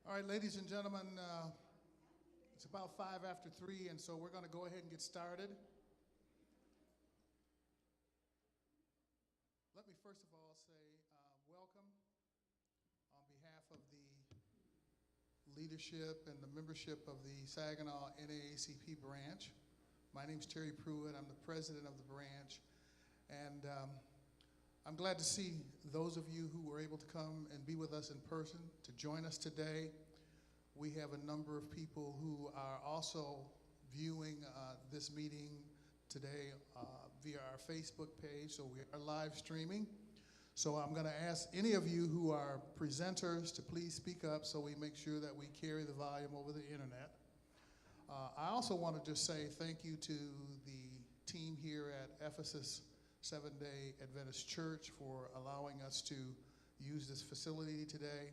All right, ladies and gentlemen, it's about 5 after 3, and so we're going to go ahead and get started. Let me first of all say welcome on behalf of the leadership and the membership of the Saginaw NAACP branch. My name's Terry Pruitt. I'm the president of the branch, and I'm glad to see those of you who were able to come and be with us in person to join us today. We have a number of people who are also viewing this meeting today via our Facebook page, so we are live streaming. So I'm going to ask any of you who are presenters to please speak up so we make sure that we carry the volume over the internet. I also want to just say thank you to the team here at Ephesus Seventh-day Adventist Church for allowing us to use this facility today.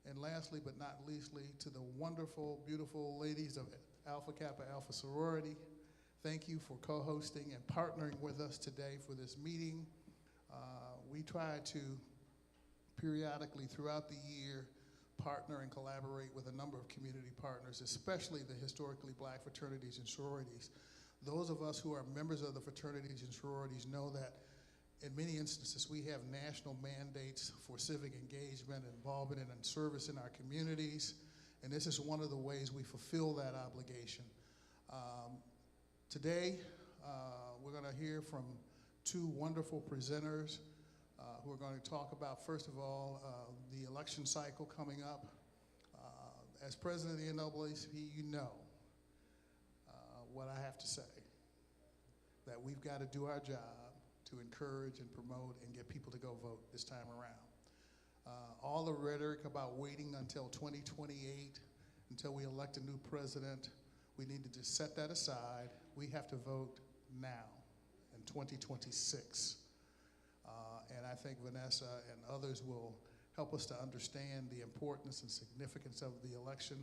And lastly, but not leastly, to the wonderful, beautiful ladies of Alpha Kappa Alpha Sorority. Thank you for co-hosting and partnering with us today for this meeting. We try to periodically throughout the year partner and collaborate with a number of community partners, especially the historically black fraternities and sororities. Those of us who are members of the fraternities and sororities know that in many instances we have national mandates for civic engagement, involvement, and service in our communities, and this is one of the ways we fulfill that obligation. Today, we're going to hear from two wonderful presenters who are going to talk about, first of all, the election cycle coming up. As president of the NAACP, you know what I have to say, that we've got to do our job to encourage and promote and get people to go vote this time around. All the rhetoric about waiting until 2028, until we elect a new president, we need to just set that aside. We have to vote now in 2026. And I think Vanessa and others will help us to understand the importance and significance of the election.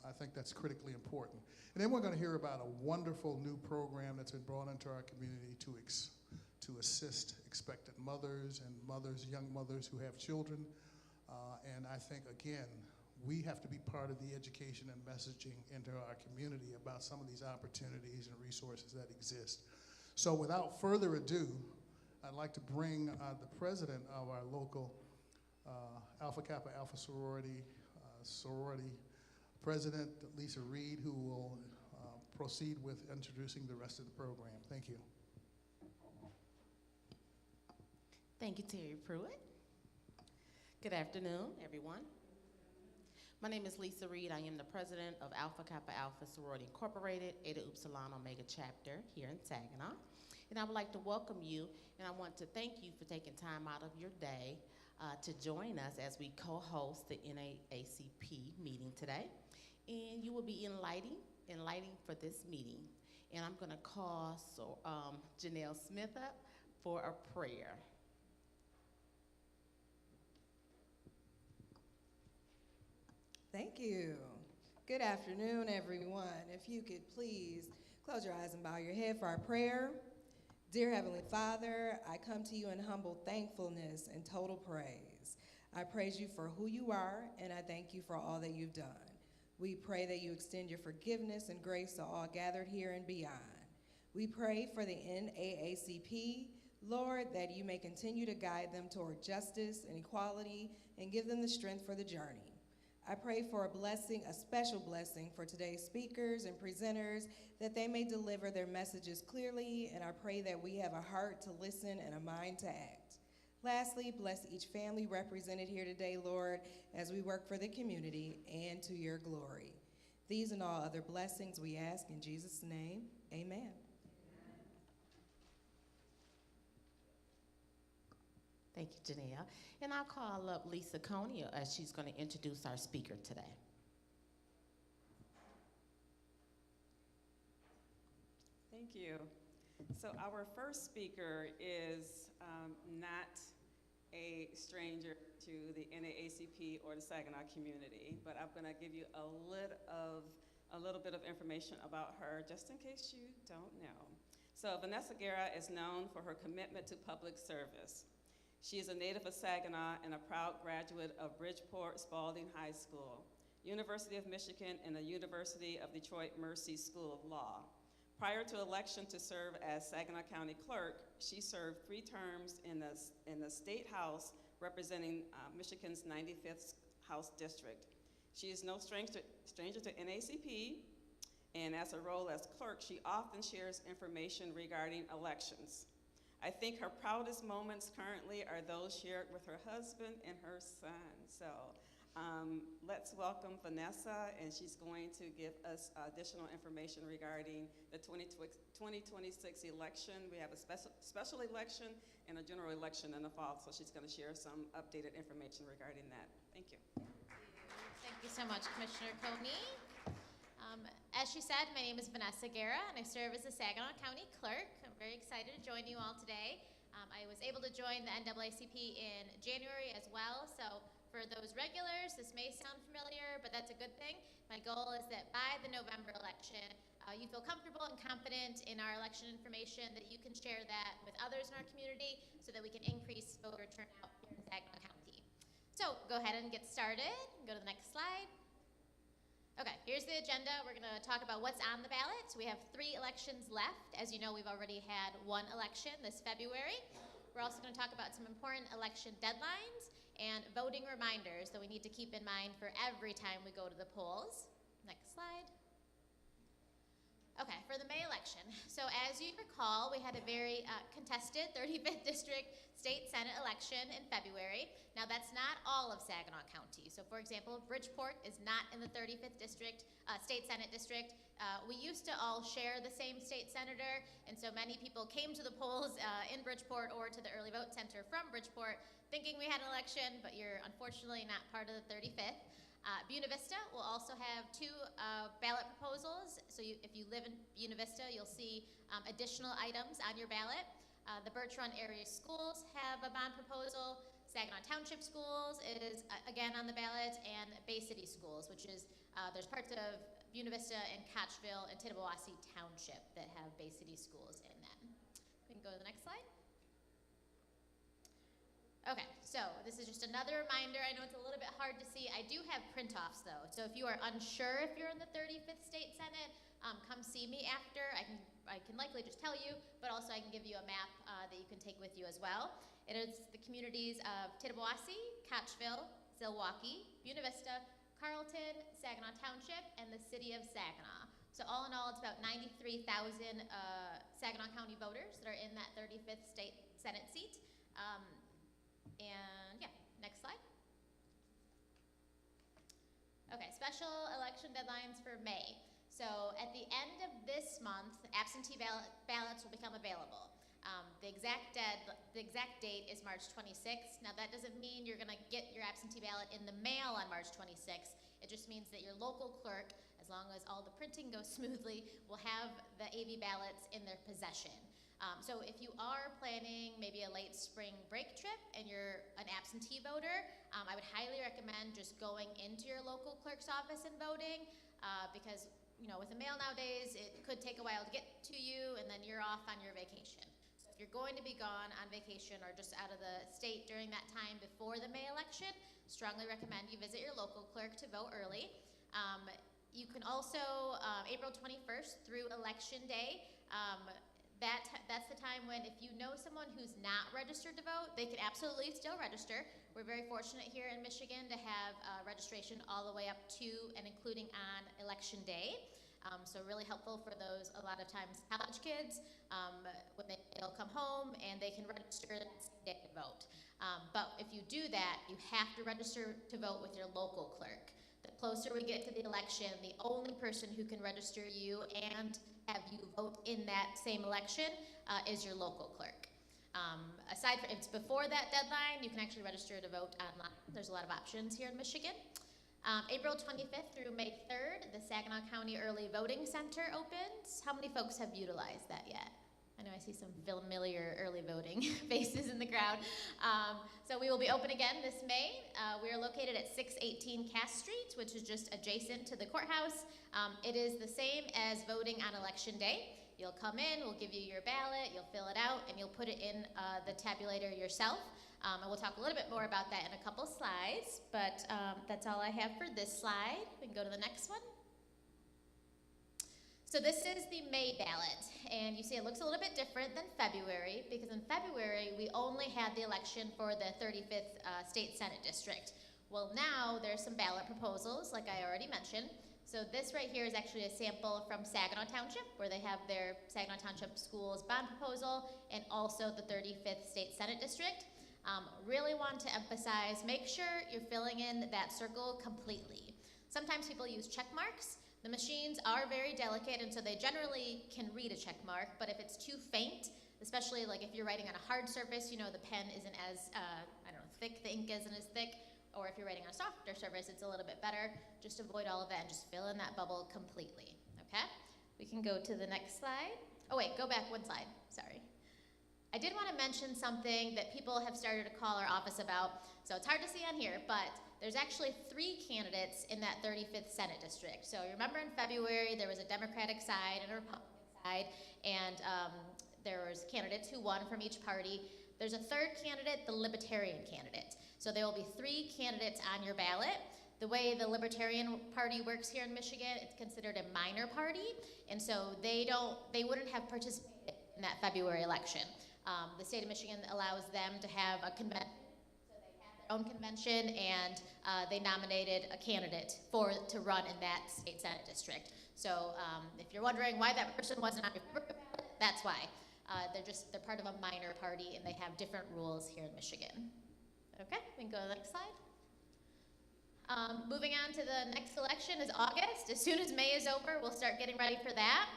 I think that's critically important. And then we're going to hear about a wonderful new program that's been brought into our community to assist expectant mothers and young mothers who have children. And I think, again, we have to be part of the education and messaging into our community about some of these opportunities and resources that exist. So without further ado, I'd like to bring the president of our local Alpha Kappa Alpha Sorority President, Lisa Reed, who will proceed with introducing the rest of the program. Thank you. Thank you, Terry Pruitt. Good afternoon, everyone. My name is Lisa Reed. I am the president of Alpha Kappa Alpha Sorority Incorporated, Eta Upsilon Omega chapter here in Saginaw. And I would like to welcome you, and I want to thank you for taking time out of your day to join us as we co-host the NAACP meeting today. And you will be enlightening for this meeting. And I'm gonna call Janelle Smith up for a prayer. Thank you. Good afternoon, everyone. If you could please close your eyes and bow your head for our prayer. Dear Heavenly Father, I come to you in humble thankfulness and total praise. I praise you for who you are, and I thank you for all that you've done. We pray that you extend your forgiveness and grace to all gathered here and beyond. We pray for the NAACP, Lord, that you may continue to guide them toward justice and equality and give them the strength for the journey. I pray for a blessing, a special blessing for today's speakers and presenters, that they may deliver their messages clearly, and I pray that we have a heart to listen and a mind to act. Lastly, bless each family represented here today, Lord, as we work for the community and to your glory. These and all other blessings we ask in Jesus' name, amen. Thank you, Janelle. And I'll call up Lisa Coney as she's going to introduce our speaker today. Thank you. So our first speaker is not a stranger to the NAACP or the Saginaw community, but I'm going to give you a little bit of information about her, just in case you don't know. So Vanessa Guerra is known for her commitment to public service. She is a native of Saginaw and a proud graduate of Bridgeport Spalding High School, University of Michigan, and the University of Detroit Mercy School of Law. Prior to election to serve as Saginaw County Clerk, she served 3 terms in the State House representing Michigan's 95th House District. She is no stranger to NAACP, and as a role as clerk, she often shares information regarding elections. I think her proudest moments currently are those shared with her husband and her son. So let's welcome Vanessa, and she's going to give us additional information regarding the 2026 election. We have a special election and a general election in the fall, so she's going to share some updated information regarding that. Thank you. Thank you so much, Commissioner Coney. As she said, my name is Vanessa Guerra, and I serve as the Saginaw County Clerk. I'm very excited to join you all today. I was able to join the NAACP in January as well, so for those regulars, this may sound familiar, but that's a good thing. My goal is that by the November election, you feel comfortable and confident in our election information, that you can share that with others in our community so that we can increase voter turnout here in Saginaw County. So go ahead and get started. Go to the next slide. Okay, here's the agenda. We're going to talk about what's on the ballot. So we have 3 elections left. As you know, we've already had 1 election this February. We're also going to talk about some important election deadlines and voting reminders that we need to keep in mind for every time we go to the polls. Next slide. Okay, for the May election. So as you recall, we had a very contested 35th District State Senate election in February. Now that's not all of Saginaw County. So for example, Bridgeport is not in the 35th District, State Senate District. We used to all share the same state senator, and so many people came to the polls in Bridgeport or to the early vote center from Bridgeport thinking we had an election, but you're unfortunately not part of the 35th. Buena Vista will also have 2 ballot proposals. So if you live in Buena Vista, you'll see additional items on your ballot. The Birch Run area schools have a bond proposal. Saginaw Township Schools is again on the ballot, and Bay City Schools, which is, there's parts of Buena Vista and Kochville and Tittabawassee Township that have Bay City Schools in them. We can go to the next slide. Okay, so this is just another reminder. I know it's a little bit hard to see. I do have print-offs though. So if you are unsure if you're in the 35th State Senate, come see me after. I can likely just tell you, but also I can give you a map that you can take with you as well. It is the communities of Tittabawassee, Kochville, Zilwaukee, Buena Vista, Carlton, Saginaw Township, and the city of Saginaw. So all in all, it's about 93,000 Saginaw County voters that are in that 35th State Senate seat. And yeah, next slide. Okay, special election deadlines for May. So at the end of this month, absentee ballots will become available. The exact date is March 26th. Now that doesn't mean you're gonna get your absentee ballot in the mail on March 26th. It just means that your local clerk, as long as all the printing goes smoothly, will have the AV ballots in their possession. So if you are planning maybe a late spring break trip and you're an absentee voter, I would highly recommend just going into your local clerk's office and voting because with the mail nowadays, it could take a while to get to you and then you're off on your vacation. So if you're going to be gone on vacation or just out of the state during that time before the May election, strongly recommend you visit your local clerk to vote early. You can also, April 21st through Election Day, that's the time when if you know someone who's not registered to vote, they can absolutely still register. We're very fortunate here in Michigan to have registration all the way up to and including on Election Day. So really helpful for those, a lot of times, college kids, when they'll come home and they can register that same day to vote. But if you do that, you have to register to vote with your local clerk. The closer we get to the election, the only person who can register you and have you vote in that same election is your local clerk. Aside from, if it's before that deadline, you can actually register to vote online. There's a lot of options here in Michigan. April 25th through May 3rd, the Saginaw County Early Voting Center opens. How many folks have utilized that yet? I know I see some familiar early voting faces in the crowd. So we will be open again this May. We are located at 618 Cass Street, which is just adjacent to the courthouse. It is the same as voting on Election Day. You'll come in, we'll give you your ballot, you'll fill it out, and you'll put it in the tabulator yourself. And we'll talk a little bit more about that in a couple slides, but that's all I have for this slide. We can go to the next one. So this is the May ballot, and you see it looks a little bit different than February, because in February we only had the election for the 35th State Senate District. Well, now there's some ballot proposals, like I already mentioned. So this right here is actually a sample from Saginaw Township, where they have their Saginaw Township Schools bond proposal, and also the 35th State Senate District. Really want to emphasize, make sure you're filling in that circle completely. Sometimes people use check marks. The machines are very delicate, and so they generally can read a check mark, but if it's too faint, especially like if you're writing on a hard surface, you know, the pen isn't as, thick, the ink isn't as thick, or if you're writing on a softer surface, it's a little bit better. Just avoid all of that and just fill in that bubble completely, okay? We can go to the next slide. Oh wait, go back one slide, sorry. I did want to mention something that people have started to call our office about. So it's hard to see on here, but there's actually 3 candidates in that 35th Senate District. So you remember in February, there was a Democratic side and a Republican side, and there was candidates who won from each party. There's a 3rd candidate, the Libertarian candidate. So there will be 3 candidates on your ballot. The way the Libertarian Party works here in Michigan, it's considered a minor party, and so they wouldn't have participated in that February election. The state of Michigan allows them to have a convention, so they have their own convention, and they nominated a candidate to run in that state senate district. So if you're wondering why that person wasn't on your ballot, that's why. They're part of a minor party, and they have different rules here in Michigan. Okay, we can go to the next slide. Moving on to the next election is August. As soon as May is over, we'll start getting ready for that.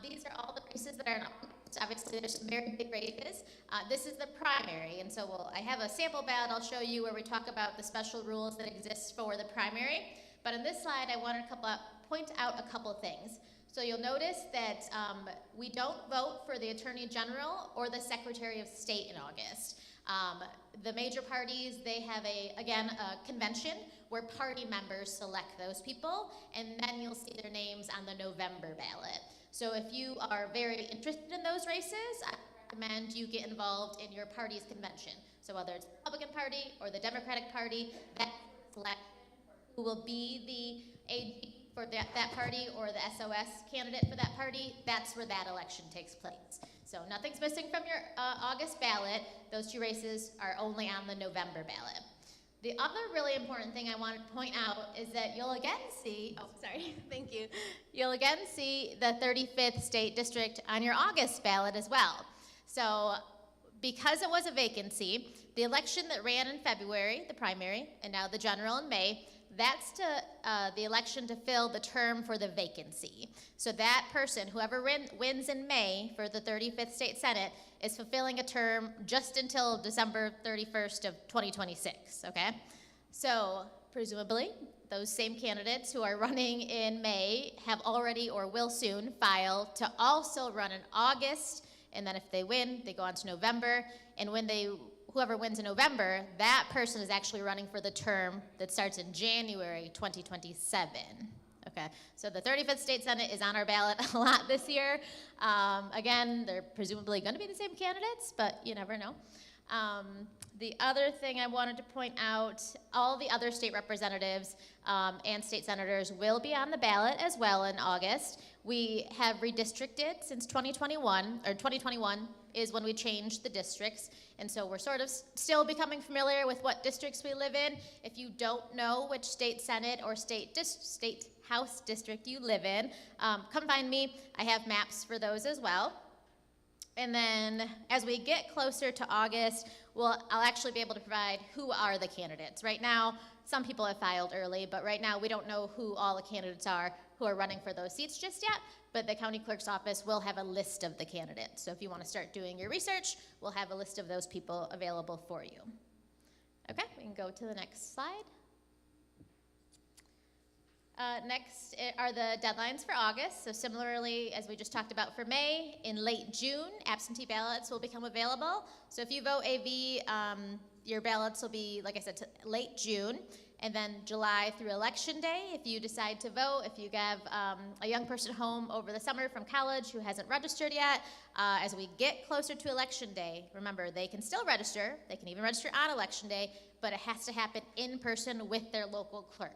These are all the races that are in August. Obviously, there's some very big races. This is the primary, and so I have a sample ballot I'll show you where we talk about the special rules that exist for the primary. But in this slide, I wanted to point out a couple things. So you'll notice that we don't vote for the Attorney General or the Secretary of State in August. The major parties, they have a convention where party members select those people, and then you'll see their names on the November ballot. So if you are very interested in those races, I recommend you get involved in your party's convention. So whether it's the Republican Party or the Democratic Party, that selection who will be the AG for that party or the SOS candidate for that party, that's where that election takes place. So nothing's missing from your August ballot. Those 2 races are only on the November ballot. The other really important thing I wanted to point out is that you'll again see, thank you. You'll again see the 35th State District on your August ballot as well. So because it was a vacancy, the election that ran in February, the primary, and now the general in May, that's the election to fill the term for the vacancy. So that person, whoever wins in May for the 35th State Senate, is fulfilling a term just until December 31st of 2026, okay? So presumably, those same candidates who are running in May have already or will soon file to also run in August, and then if they win, they go on to November, and whoever wins in November, that person is actually running for the term that starts in January 2027. Okay, so the 35th State Senate is on our ballot a lot this year. Again, they're presumably going to be the same candidates, but you never know. The other thing I wanted to point out, all the other state representatives and state senators will be on the ballot as well in August. We have redistricted since 2021 is when we changed the districts, and so we're sort of still becoming familiar with what districts we live in. If you don't know which state senate or state house district you live in, come find me. I have maps for those as well. And then as we get closer to August, I'll actually be able to provide who are the candidates. Right now, some people have filed early, but right now we don't know who all the candidates are who are running for those seats just yet, but the county clerk's office will have a list of the candidates. So if you want to start doing your research, we'll have a list of those people available for you. Okay, we can go to the next slide. Next are the deadlines for August. So similarly, as we just talked about for May, in late June, absentee ballots will become available. So if you vote AV, your ballots will be, like I said, late June. And then July through Election Day, if you decide to vote, if you have a young person home over the summer from college who hasn't registered yet, as we get closer to Election Day, remember, they can still register. They can even register on Election Day, but it has to happen in person with their local clerk.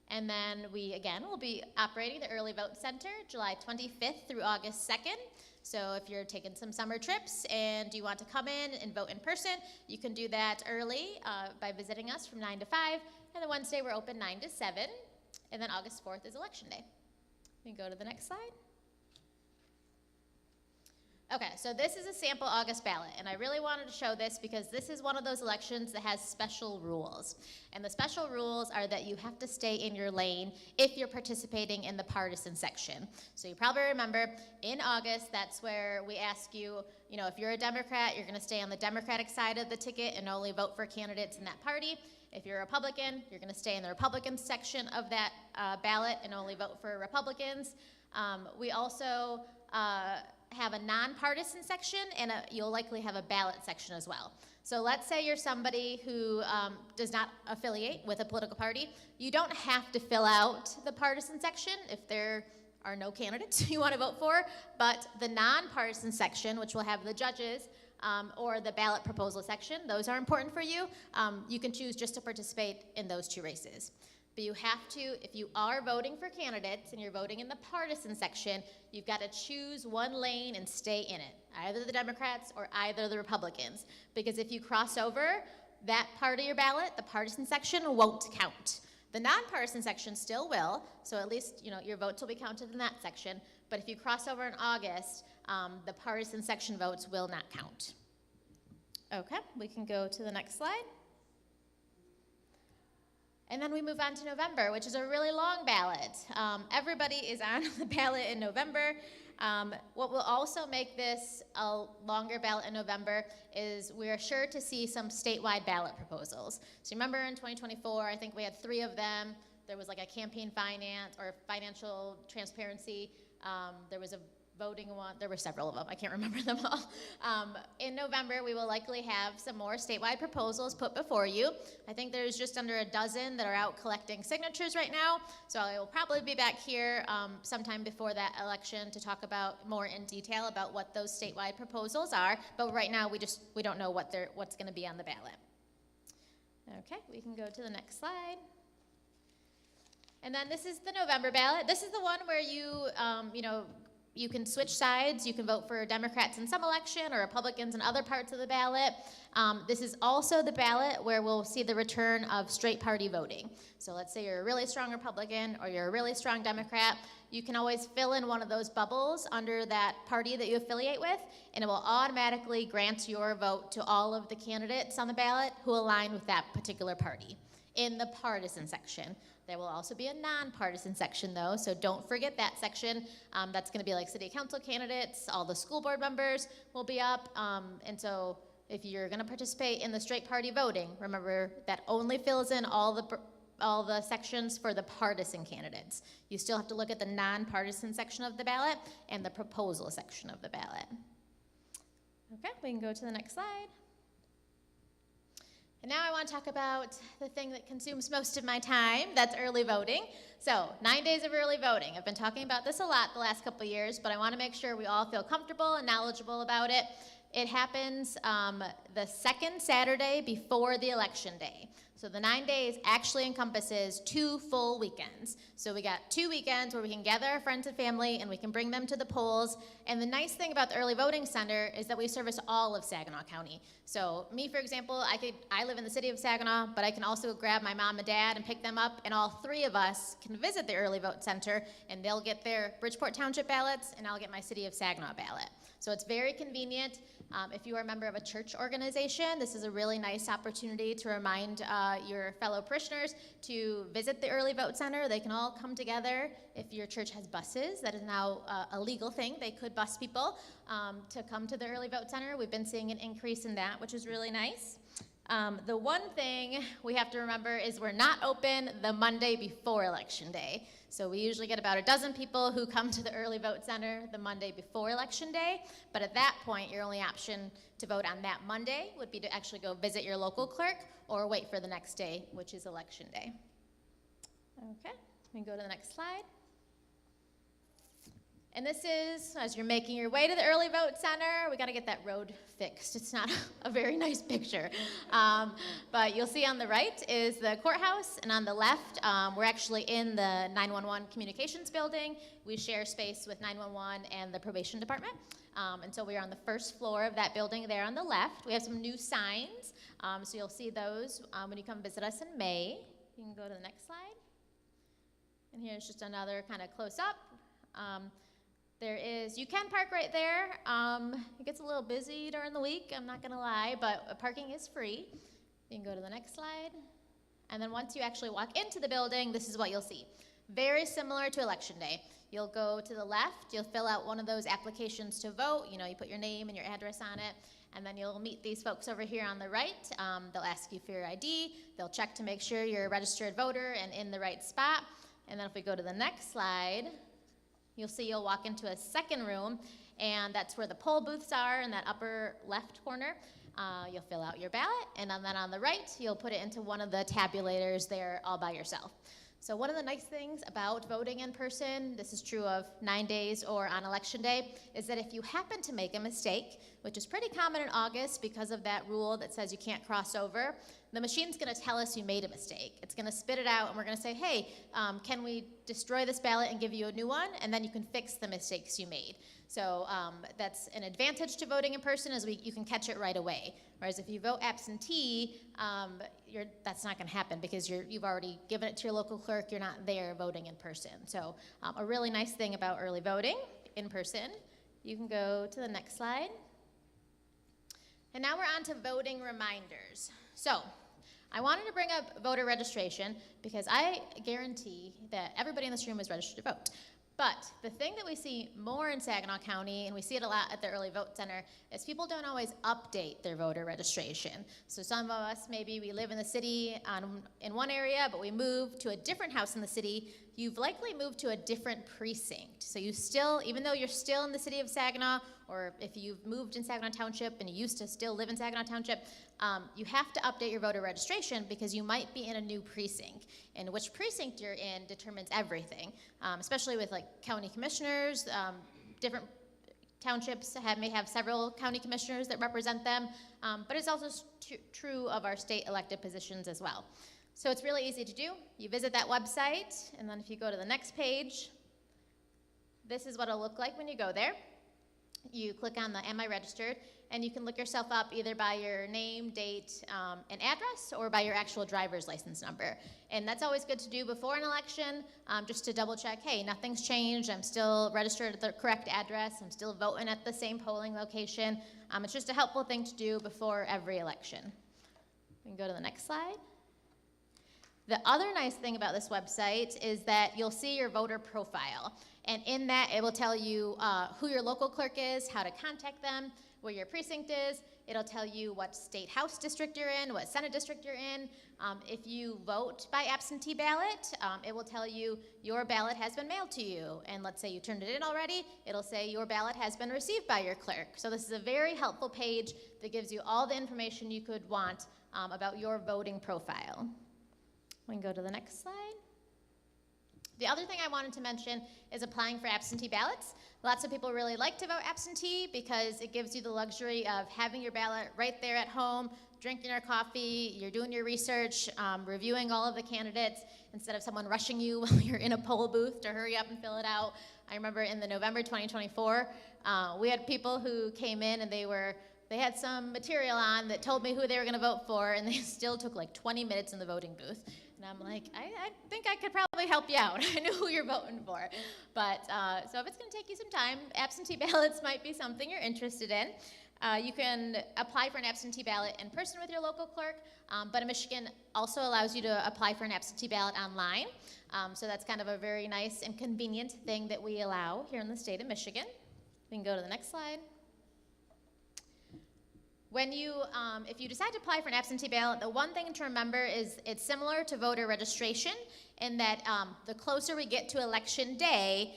And then we, again, will be operating the Early Vote Center July 25th through August 2nd. So if you're taking some summer trips and you want to come in and vote in person, you can do that early by visiting us from 9 to 5. And then Wednesday, we're open 9 to 7. And then August 4th is Election Day. We can go to the next slide. Okay, so this is a sample August ballot, and I really wanted to show this because this is one of those elections that has special rules. And the special rules are that you have to stay in your lane if you're participating in the partisan section. So you probably remember in August, that's where we ask you, if you're a Democrat, you're gonna stay on the Democratic side of the ticket and only vote for candidates in that party. If you're a Republican, you're gonna stay in the Republican section of that ballot and only vote for Republicans. We also, have a nonpartisan section, and you'll likely have a ballot section as well. So let's say you're somebody who does not affiliate with a political party. You don't have to fill out the partisan section if there are no candidates you want to vote for, but the nonpartisan section, which will have the judges, or the ballot proposal section, those are important for you. You can choose just to participate in those two races. But you have to, if you are voting for candidates and you're voting in the partisan section, you've got to choose one lane and stay in it, either the Democrats or either the Republicans. Because if you cross over, that part of your ballot, the partisan section, won't count. The nonpartisan section still will, so at least your votes will be counted in that section. But if you cross over in August, the partisan section votes will not count. Okay, we can go to the next slide. And then we move on to November, which is a really long ballot. Everybody is on the ballot in November. What will also make this a longer ballot in November is we're sure to see some statewide ballot proposals. So remember in 2024, I think we had 3 of them. There was like a campaign finance or financial transparency. There was a voting one. There were several of them. I can't remember them all. In November, we will likely have some more statewide proposals put before you. I think there's just under a dozen that are out collecting signatures right now. So I will probably be back here sometime before that election to talk about more in detail about what those statewide proposals are. But right now, we don't know what's going to be on the ballot. Okay, we can go to the next slide. And then this is the November ballot. This is the one where you can switch sides. You can vote for Democrats in some election or Republicans in other parts of the ballot. This is also the ballot where we'll see the return of straight party voting. So let's say you're a really strong Republican or you're a really strong Democrat. You can always fill in one of those bubbles under that party that you affiliate with, and it will automatically grant your vote to all of the candidates on the ballot who align with that particular party in the partisan section. There will also be a nonpartisan section, though, so don't forget that section. That's going to be like city council candidates, all the school board members will be up, and so if you're going to participate in the straight party voting, remember that only fills in all the sections for the partisan candidates. You still have to look at the nonpartisan section of the ballot and the proposal section of the ballot. Okay, we can go to the next slide. And now I want to talk about the thing that consumes most of my time, that's early voting. So 9 days of early voting. I've been talking about this a lot the last couple of years, but I want to make sure we all feel comfortable and knowledgeable about it. It happens the second Saturday before the election day. So the 9 days actually encompasses 2 full weekends. So we got 2 weekends where we can gather our friends and family and we can bring them to the polls. And the nice thing about the Early Voting Center is that we service all of Saginaw County. So me, for example, I live in the city of Saginaw, but I can also grab my mom and dad and pick them up, and all 3 of us can visit the Early Vote Center, and they'll get their Bridgeport Township ballots, and I'll get my city of Saginaw ballot. So it's very convenient. If you are a member of a church organization, this is a really nice opportunity to remind your fellow parishioners to visit the Early Vote Center. They can all come together. If your church has buses, that is now a legal thing. They could bus people to come to the Early Vote Center. We've been seeing an increase in that, which is really nice. The one thing we have to remember is we're not open the Monday before Election Day. So we usually get about a dozen people who come to the early vote center the Monday before Election Day. But at that point, your only option to vote on that Monday would be to actually go visit your local clerk or wait for the next day, which is Election Day. Okay, we can go to the next slide. And this is, as you're making your way to the early vote center, we got to get that road fixed. It's not a very nice picture. But you'll see on the right is the courthouse, and on the left, we're actually in the 911 communications building. We share space with 911 and the probation department. And so we are on the first floor of that building there on the left. We have some new signs, so you'll see those when you come visit us in May. You can go to the next slide. And here's just another kind of close up. You can park right there. It gets a little busy during the week, I'm not gonna lie, but parking is free. You can go to the next slide. And then once you actually walk into the building, this is what you'll see. Very similar to Election Day. You'll go to the left, you'll fill out one of those applications to vote. You put your name and your address on it, and then you'll meet these folks over here on the right. They'll ask you for your ID. They'll check to make sure you're a registered voter and in the right spot. And then if we go to the next slide, you'll see you'll walk into a second room, and that's where the poll booths are in that upper left corner. You'll fill out your ballot, and then on the right, you'll put it into one of the tabulators there all by yourself. So one of the nice things about voting in person, this is true of 9 days or on Election Day, is that if you happen to make a mistake, which is pretty common in August because of that rule that says you can't cross over, the machine's gonna tell us you made a mistake. It's gonna spit it out, and we're gonna say, hey, can we destroy this ballot and give you a new one? And then you can fix the mistakes you made. So that's an advantage to voting in person, is you can catch it right away. Whereas if you vote absentee, that's not gonna happen because you've already given it to your local clerk, you're not there voting in person. So a really nice thing about early voting in person. You can go to the next slide. And now we're on to voting reminders. So I wanted to bring up voter registration because I guarantee that everybody in this room is registered to vote. But the thing that we see more in Saginaw County, and we see it a lot at the early vote center, is people don't always update their voter registration. So some of us, maybe we live in the city in one area, but we move to a different house in the city. You've likely moved to a different precinct. So you still, even though you're still in the city of Saginaw, or if you've moved in Saginaw Township and you used to still live in Saginaw Township, you have to update your voter registration because you might be in a new precinct. And which precinct you're in determines everything, especially with like county commissioners. Different townships may have several county commissioners that represent them, but it's also true of our state elected positions as well. So it's really easy to do. You visit that website, and then if you go to the next page, this is what it'll look like when you go there. You click on the Am I Registered, and you can look yourself up either by your name, date, and address, or by your actual driver's license number. And that's always good to do before an election, just to double check, hey, nothing's changed, I'm still registered at the correct address, I'm still voting at the same polling location. It's just a helpful thing to do before every election. We can go to the next slide. The other nice thing about this website is that you'll see your voter profile. And in that, it will tell you who your local clerk is, how to contact them, where your precinct is. It'll tell you what state house district you're in, what Senate district you're in. If you vote by absentee ballot, it will tell you your ballot has been mailed to you. And let's say you turned it in already, it'll say your ballot has been received by your clerk. So this is a very helpful page that gives you all the information you could want about your voting profile. We can go to the next slide. The other thing I wanted to mention is applying for absentee ballots. Lots of people really like to vote absentee because it gives you the luxury of having your ballot right there at home, drinking your coffee, you're doing your research, reviewing all of the candidates instead of someone rushing you while you're in a poll booth to hurry up and fill it out. I remember in the November 2024, we had people who came in and they had some material on that told me who they were gonna vote for, and they still took like 20 minutes in the voting booth. And I'm like, I think I could probably help you out. I know who you're voting for. But, so if it's gonna take you some time, absentee ballots might be something you're interested in. You can apply for an absentee ballot in person with your local clerk, but Michigan also allows you to apply for an absentee ballot online. So that's kind of a very nice and convenient thing that we allow here in the state of Michigan. We can go to the next slide. When you, if you decide to apply for an absentee ballot, the one thing to remember is it's similar to voter registration in that the closer we get to election day,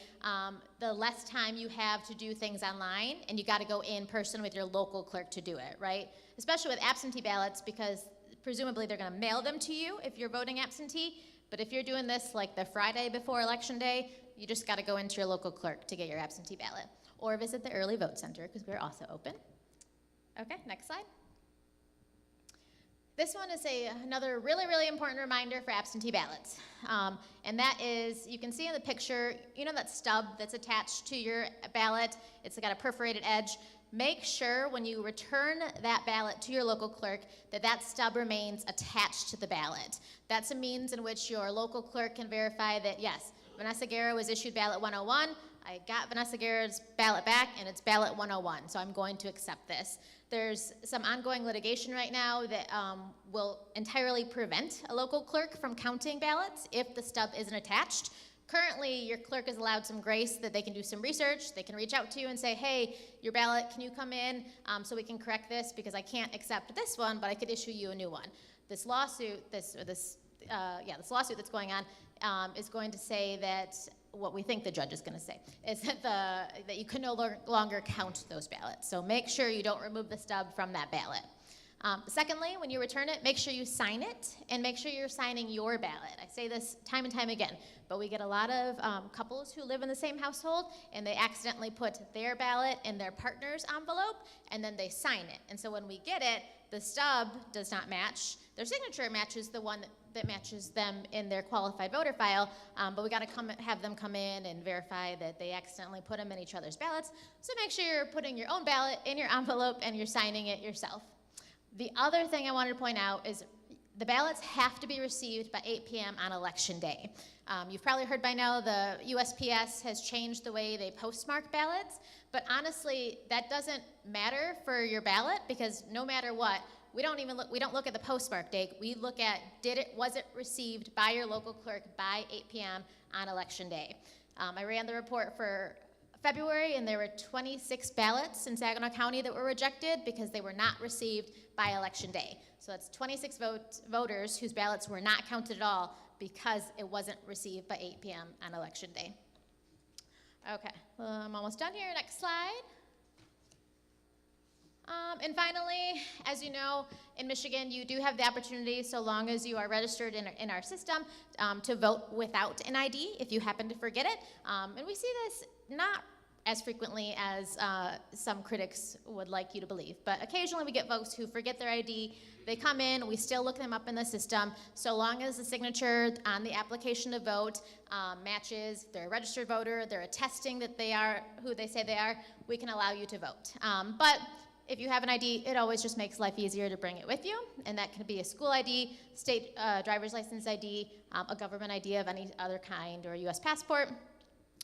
the less time you have to do things online, and you got to go in person with your local clerk to do it, right? Especially with absentee ballots, because presumably they're going to mail them to you if you're voting absentee. But if you're doing this like the Friday before election day, you just got to go into your local clerk to get your absentee ballot, or visit the early vote center because we're also open. Okay, next slide. This one is another really, really important reminder for absentee ballots. And that is, you can see in the picture, you know that stub that's attached to your ballot? It's got a perforated edge. Make sure when you return that ballot to your local clerk that that stub remains attached to the ballot. That's a means in which your local clerk can verify that, yes, Vanessa Guerra was issued ballot 101. I got Vanessa Guerra's ballot back, and it's ballot 101, so I'm going to accept this. There's some ongoing litigation right now that will entirely prevent a local clerk from counting ballots if the stub isn't attached. Currently, your clerk is allowed some grace that they can do some research. They can reach out to you and say, hey, your ballot, can you come in so we can correct this because I can't accept this one, but I could issue you a new one. This lawsuit, this lawsuit that's going on is going to say that what we think the judge is going to say is that you can no longer count those ballots. So make sure you don't remove the stub from that ballot. Secondly, when you return it, make sure you sign it and make sure you're signing your ballot. I say this time and time again, but we get a lot of couples who live in the same household and they accidentally put their ballot in their partner's envelope and then they sign it. And so when we get it, the stub does not match. Their signature matches the one that matches them in their qualified voter file, but we got to have them come in and verify that they accidentally put them in each other's ballots. So make sure you're putting your own ballot in your envelope and you're signing it yourself. The other thing I wanted to point out is the ballots have to be received by 8 p.m. on election day. You've probably heard by now the USPS has changed the way they postmark ballots, but honestly, that doesn't matter for your ballot because no matter what, we don't look at the postmark date. We look at was it received by your local clerk by 8 p.m. on election day. I ran the report for February, and there were 26 ballots in Saginaw County that were rejected because they were not received by election day. So that's 26 voters whose ballots were not counted at all because it wasn't received by 8 p.m. on election day. Okay, I'm almost done here. Next slide. And finally, as you know, in Michigan, you do have the opportunity, so long as you are registered in our system, to vote without an ID if you happen to forget it. And we see this not as frequently as some critics would like you to believe, but occasionally we get folks who forget their ID. They come in, we still look them up in the system. So long as the signature on the application to vote matches, they're a registered voter, they're attesting that they are who they say they are, we can allow you to vote. But if you have an ID, it always just makes life easier to bring it with you, and that can be a school ID, state driver's license ID, a government ID of any other kind, or a U.S. passport.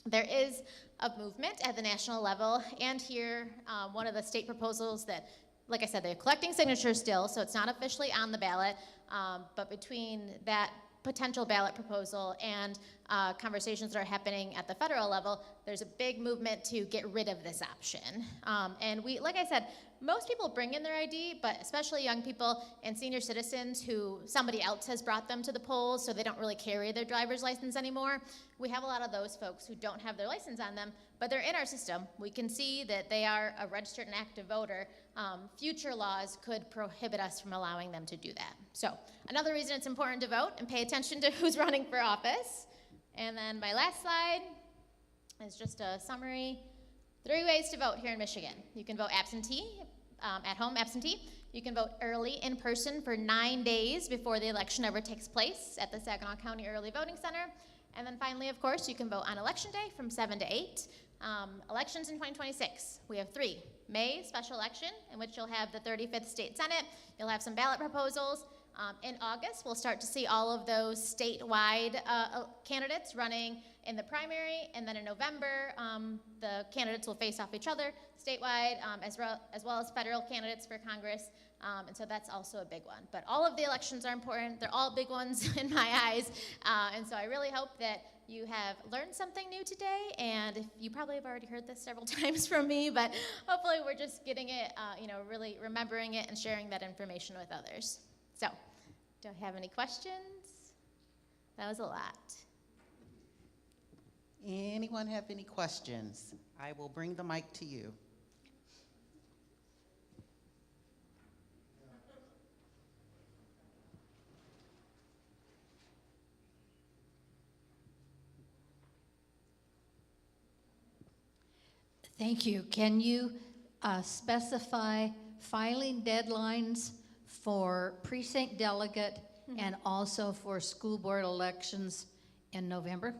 There is a movement at the national level, and here, one of the state proposals that, like I said, they're collecting signatures still, so it's not officially on the ballot, but between that potential ballot proposal and conversations that are happening at the federal level, there's a big movement to get rid of this option. And we, like I said, most people bring in their ID, but especially young people and senior citizens who somebody else has brought them to the polls, so they don't really carry their driver's license anymore. We have a lot of those folks who don't have their license on them, but they're in our system. We can see that they are a registered and active voter. Future laws could prohibit us from allowing them to do that. So another reason it's important to vote and pay attention to who's running for office. And then my last slide is just a summary. 3 ways to vote here in Michigan. You can vote absentee, at home absentee. You can vote early in person for 9 days before the election ever takes place at the Saginaw County Early Voting Center. And then finally, of course, you can vote on election day from 7 to 8. Elections in 2026, we have 3. May, special election, in which you'll have the 35th State Senate. You'll have some ballot proposals. In August, we'll start to see all of those statewide candidates running in the primary, and then in November, the candidates will face off each other statewide, as well as federal candidates for Congress, and so that's also a big one. But all of the elections are important. They're all big ones in my eyes, and so I really hope that you have learned something new today, and if you probably have already heard this several times from me, but hopefully we're just getting it, really remembering it and sharing that information with others. So, do I have any questions? That was a lot. Anyone have any questions? I will bring the mic to you. Thank you. Can you specify filing deadlines for precinct delegate and also for school board elections in November?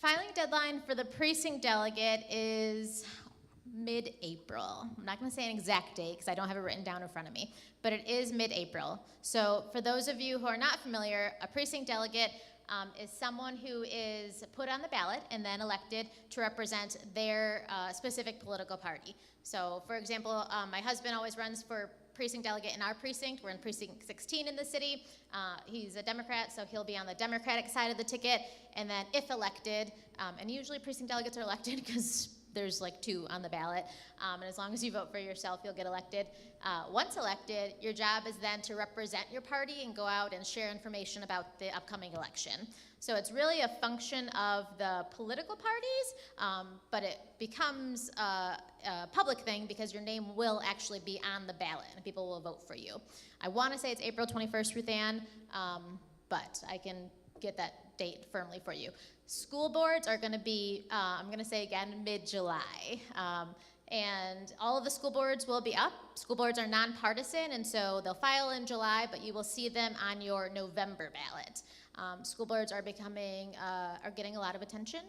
Filing deadline for the precinct delegate is mid-April. I'm not going to say an exact date because I don't have it written down in front of me, but it is mid-April. So for those of you who are not familiar, a precinct delegate is someone who is put on the ballot and then elected to represent their specific political party. So, for example, my husband always runs for precinct delegate in our precinct. We're in precinct 16 in the city. He's a Democrat, so he'll be on the Democratic side of the ticket. And then if elected, and usually precinct delegates are elected because there's like 2 on the ballot, and as long as you vote for yourself, you'll get elected. Once elected, your job is then to represent your party and go out and share information about the upcoming election. So it's really a function of the political parties, but it becomes a public thing because your name will actually be on the ballot and people will vote for you. I want to say it's April 21st, Ruth Ann, but I can get that date firmly for you. School boards are going to be, I'm going to say again, mid-July. And all of the school boards will be up. School boards are nonpartisan, and so they'll file in July, but you will see them on your November ballot. School boards are getting a lot of attention,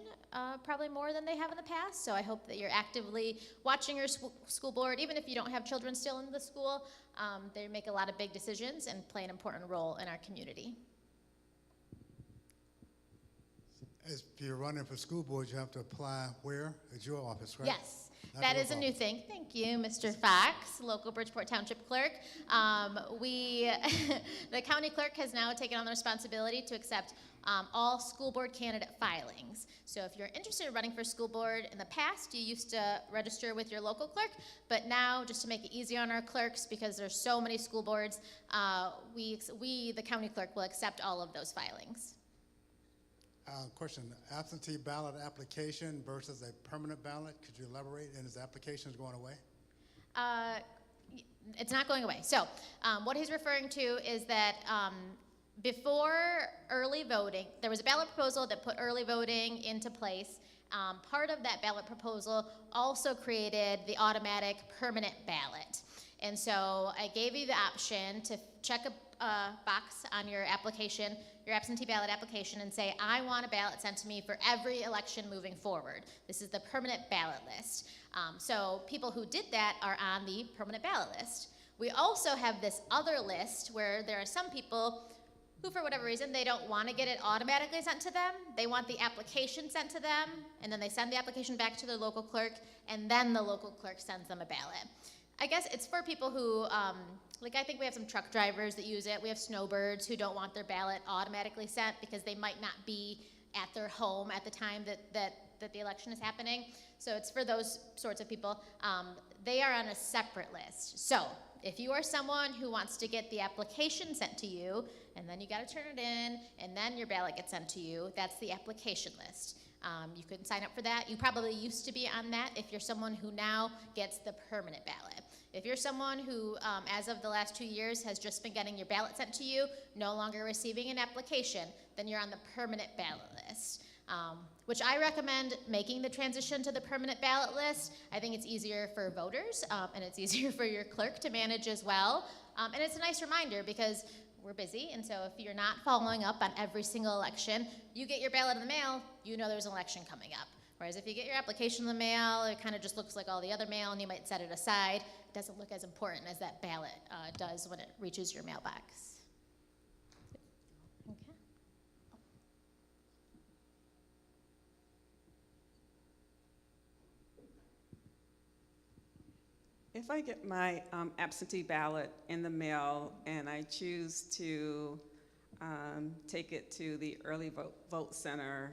probably more than they have in the past, so I hope that you're actively watching your school board, even if you don't have children still in the school. They make a lot of big decisions and play an important role in our community. If you're running for school board, you have to apply where? At your office, right? Yes. Not That your is a new office. thing. Thank you, Mr. Fox, local Bridgeport Township clerk. The county clerk has now taken on the responsibility to accept all school board candidate filings. So if you're interested in running for school board, in the past you used to register with your local clerk, but now just to make it easier on our clerks, because there's so many school boards, we, the county clerk, will accept all of those filings. Question, absentee ballot application versus a permanent ballot, could you elaborate? And is applications going away? It's not going away. So what he's referring to is that before early voting, there was a ballot proposal that put early voting into place. Part of that ballot proposal also created the automatic permanent ballot. And so I gave you the option to check a box on your application, your absentee ballot application, and say, I want a ballot sent to me for every election moving forward. This is the permanent ballot list. So people who did that are on the permanent ballot list. We also have this other list where there are some people who, for whatever reason, they don't want to get it automatically sent to them. They want the application sent to them, and then they send the application back to their local clerk, and then the local clerk sends them a ballot. I guess it's for people who, like I think we have some truck drivers that use it. We have snowbirds who don't want their ballot automatically sent because they might not be at their home at the time that the election is happening. So it's for those sorts of people. They are on a separate list. So if you are someone who wants to get the application sent to you, and then you got to turn it in, and then your ballot gets sent to you, that's the application list. You couldn't sign up for that. You probably used to be on that if you're someone who now gets the permanent ballot. If you're someone who, as of the last 2 years, has just been getting your ballot sent to you, no longer receiving an application, then you're on the permanent ballot list, which I recommend making the transition to the permanent ballot list. I think it's easier for voters, and it's easier for your clerk to manage as well. And it's a nice reminder because we're busy, and so if you're not following up on every single election, you get your ballot in the mail, you know there's an election coming up. Whereas if you get your application in the mail, it kind of just looks like all the other mail, and you might set it aside. It doesn't look as important as that ballot does when it reaches your mailbox. Okay. If I get my absentee ballot in the mail and I choose to take it to the early vote center.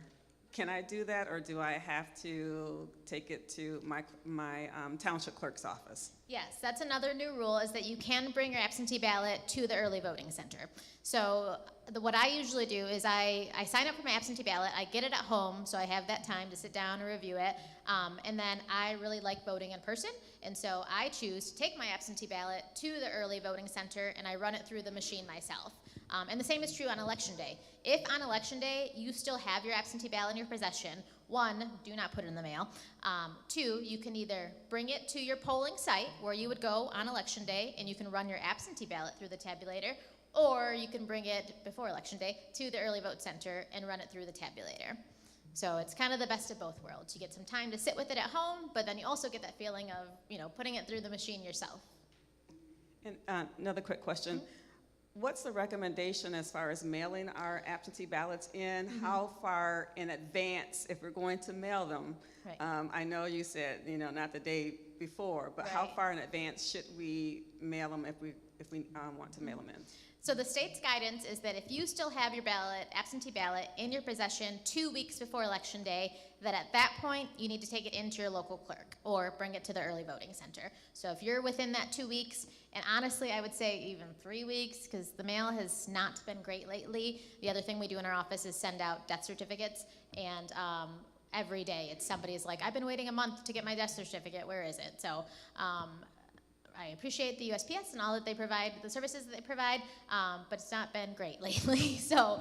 Can I do that, or do I have to take it to my township clerk's office? Yes, that's another new rule, is that you can bring your absentee ballot to the early voting center. So what I usually do is I sign up for my absentee ballot, I get it at home, so I have that time to sit down and review it, and then I really like voting in person, and so I choose to take my absentee ballot to the early voting center, and I run it through the machine myself. And the same is true on election day. If on election day you still have your absentee ballot in your possession, one, do not put it in the mail. Two, you can either bring it to your polling site where you would go on election day and you can run your absentee ballot through the tabulator, or you can bring it before election day to the early vote center and run it through the tabulator. So it's kind of the best of both worlds. You get some time to sit with it at home, but then you also get that feeling of, putting it through the machine yourself. And another quick question. What's the recommendation as far as mailing our absentee ballots in? How far in advance, if we're going to mail them? Right. I know you said, not the day before, but how Right. far in advance should we mail them if we want to mail them in? So the state's guidance is that if you still have your absentee ballot in your possession 2 weeks before election day, that at that point you need to take it into your local clerk or bring it to the early voting center. So if you're within that 2 weeks, and honestly I would say even 3 weeks, because the mail has not been great lately. The other thing we do in our office is send out death certificates, and every day it's somebody's like, I've been waiting a month to get my death certificate, where is it? So I appreciate the USPS and all that they provide, the services that they provide, but it's not been great lately. So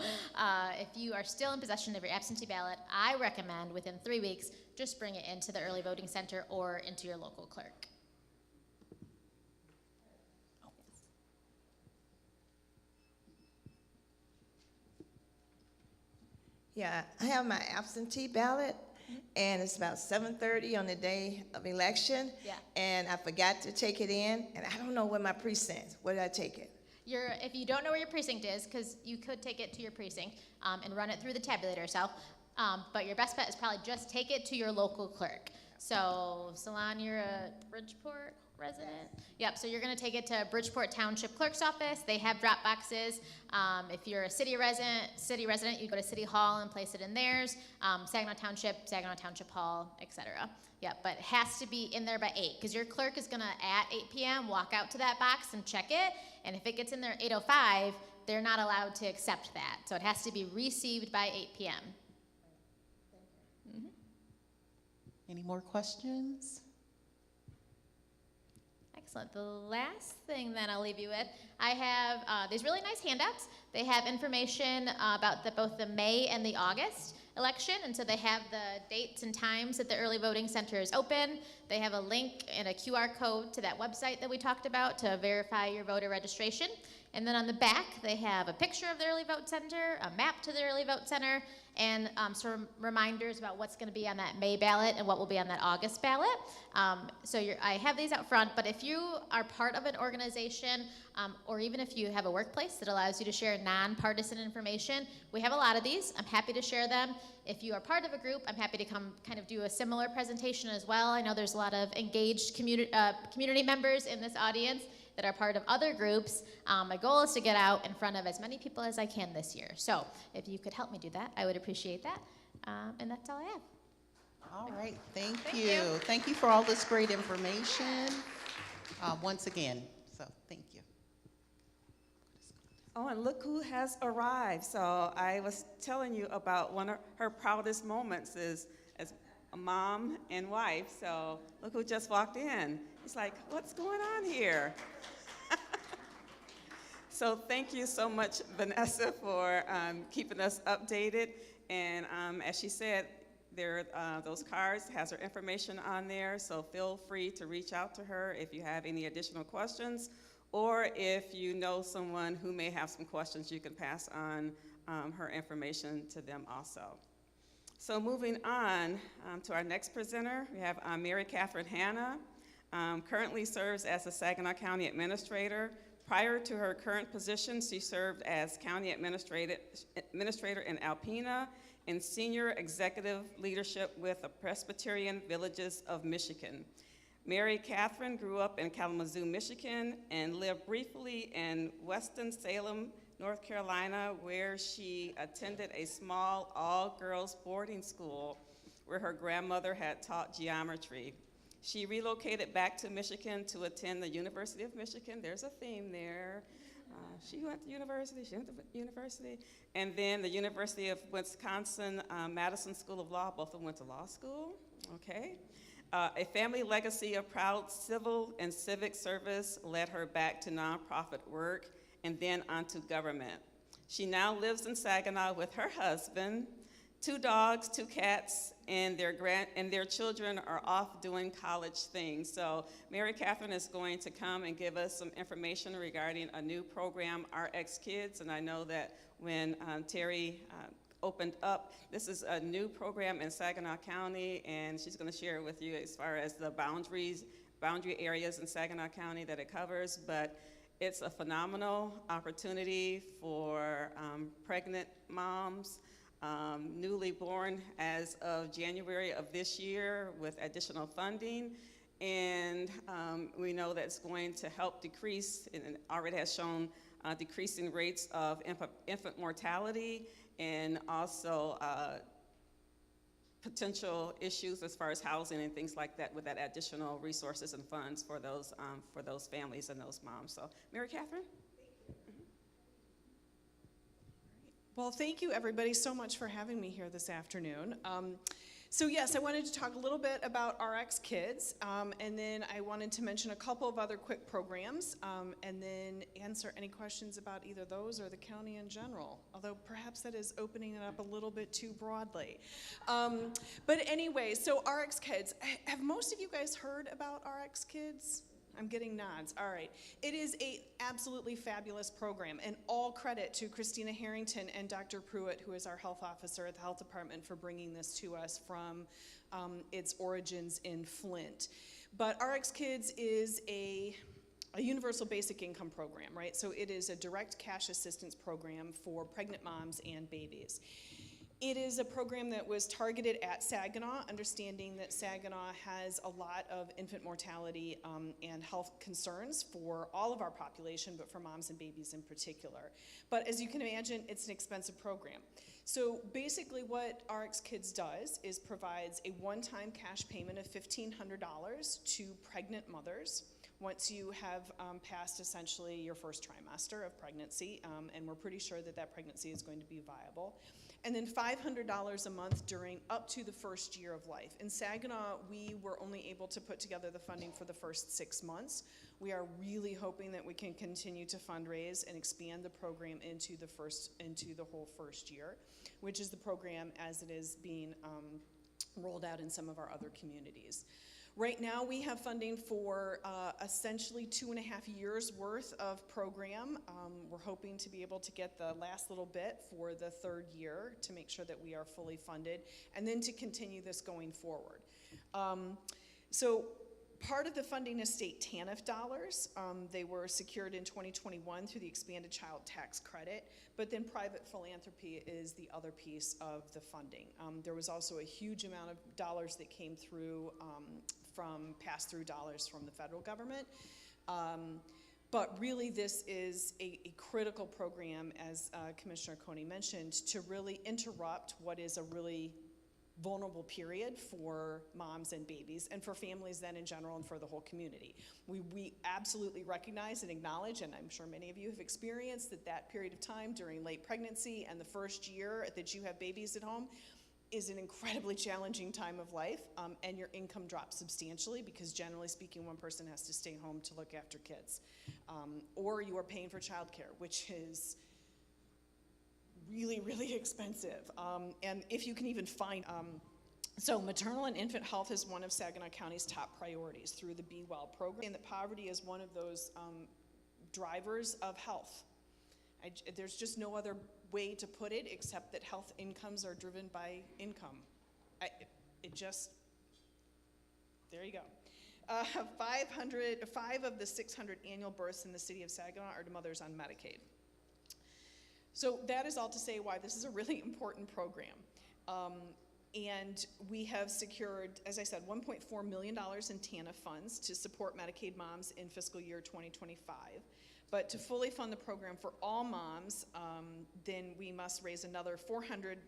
if you are still in possession of your absentee ballot, I recommend within 3 weeks, just bring it into the early voting center or into your local clerk. Yeah, I have my absentee ballot, and it's about 7:30 on the day of election. Yeah. And I forgot to take it in, and I don't know where my precinct. Where did I take it? If you don't know where your precinct is, because you could take it to your precinct and run it through the tabulator yourself, but your best bet is probably just take it to your local clerk. So, Salon, you're a Bridgeport resident? Yep, so you're going to take it to Bridgeport Township Clerk's office. They have drop boxes. If you're a city resident, you go to City Hall and place it in theirs. Saginaw Township Hall, etc. Yep, but it has to be in there by 8, because your clerk is going to, at 8 p.m., walk out to that box and check it, and if it gets in there at 8:05, they're not allowed to accept that. So it has to be received by 8 p.m. Any more questions? Excellent. The last thing that I'll leave you with, I have these really nice handouts. They have information about both the May and the August election, and so they have the dates and times that the early voting center is open. They have a link and a QR code to that website that we talked about to verify your voter registration. And then on the back, they have a picture of the early vote center, a map to the early vote center, and some reminders about what's going to be on that May ballot and what will be on that August ballot. I have these out front, but if you are part of an organization, or even if you have a workplace that allows you to share nonpartisan information, we have a lot of these. I'm happy to share them. If you are part of a group, I'm happy to come kind of do a similar presentation as well. I know there's a lot of engaged community members in this audience that are part of other groups. My goal is to get out in front of as many people as I can this year. So if you could help me do that, I would appreciate that. And that's all I have. All right, thank you. Thank you for all this great information once again. So thank you. Oh, and look who has arrived. So I was telling you about one of her proudest moments is as a mom and wife. So look who just walked in. It's like, what's going on here? So thank you so much, Vanessa, for keeping us updated. And as she said, those cards has her information on there, so feel free to reach out to her if you have any additional questions, or if you know someone who may have some questions, you can pass on her information to them also. So moving on to our next presenter, we have Mary Catherine Hanna. Currently serves as the Saginaw County Administrator. Prior to her current position, she served as County Administrator in Alpena and Senior Executive Leadership with the Presbyterian Villages of Michigan. Mary Catherine grew up in Kalamazoo, Michigan, and lived briefly in Winston-Salem, North Carolina, where she attended a small all-girls boarding school where her grandmother had taught geometry. She relocated back to Michigan to attend the University of Michigan. There's a theme there. She went to university, and then the University of Wisconsin, Madison School of Law. Both of them went to law school, okay? A family legacy of proud civil and civic service led her back to nonprofit work and then onto government. She now lives in Saginaw with her husband, 2 dogs, 2 cats, and their children are off doing college things. So Mary Catherine is going to come and give us some information regarding a new program, RX Kids, and I know that when Terry opened up, this is a new program in Saginaw County, and she's going to share with you as far as the boundary areas in Saginaw County that it covers, but it's a phenomenal opportunity for pregnant moms, newly born as of January of this year with additional funding. And we know that's going to help decrease, and it already has shown decreasing rates of infant mortality and also potential issues as far as housing and things like that with that additional resources and funds for those families and those moms. So, Mary Catherine? Well, thank you everybody so much for having me here this afternoon. So yes, I wanted to talk a little bit about RX Kids, and then I wanted to mention a couple of other quick programs, and then answer any questions about either those or the county in general, although perhaps that is opening it up a little bit too broadly. But anyway, so RX Kids, have most of you guys heard about RX Kids? I'm getting nods. All right. It is an absolutely fabulous program, and all credit to Christina Harrington and Dr. Pruitt, who is our health officer at the health department, for bringing this to us from its origins in Flint. But RX Kids is a universal basic income program, right? So it is a direct cash assistance program for pregnant moms and babies. It is a program that was targeted at Saginaw, understanding that Saginaw has a lot of infant mortality and health concerns for all of our population, but for moms and babies in particular. But as you can imagine, it's an expensive program. So basically what RX Kids does is provides a one-time cash payment of $1,500 to pregnant mothers once you have passed essentially your first trimester of pregnancy, and we're pretty sure that that pregnancy is going to be viable. And then $500 a month during up to the first year of life. In Saginaw, we were only able to put together the funding for the first 6 months. We are really hoping that we can continue to fundraise and expand the program into the whole first year, which is the program as it is being rolled out in some of our other communities. Right now, we have funding for essentially 2.5 years worth of program. We're hoping to be able to get the last little bit for the 3rd year to make sure that we are fully funded, and then to continue this going forward. So part of the funding is state TANF dollars. They were secured in 2021 through the expanded child tax credit, but then private philanthropy is the other piece of the funding. There was also a huge amount of dollars that came through from pass-through dollars from the federal government. But really this is a critical program, as Commissioner Coney mentioned, to really interrupt what is a really vulnerable period for moms and babies, and for families then in general, and for the whole community. We absolutely recognize and acknowledge, and I'm sure many of you have experienced, that that period of time during late pregnancy and the first year that you have babies at home is an incredibly challenging time of life, and your income drops substantially because generally speaking, one person has to stay home to look after kids. Or you are paying for childcare, which is really, really expensive. And if you can even find, so maternal and infant health is one of Saginaw County's top priorities through the Be Well program, and that poverty is one of those drivers of health. There's just no other way to put it except that health incomes are driven by income. There you go. 5 of the 600 annual births in the city of Saginaw are to mothers on Medicaid. So that is all to say why this is a really important program. And we have secured, as I said, $1.4 million in TANF funds to support Medicaid moms in fiscal year 2025. But to fully fund the program for all moms, then we must raise another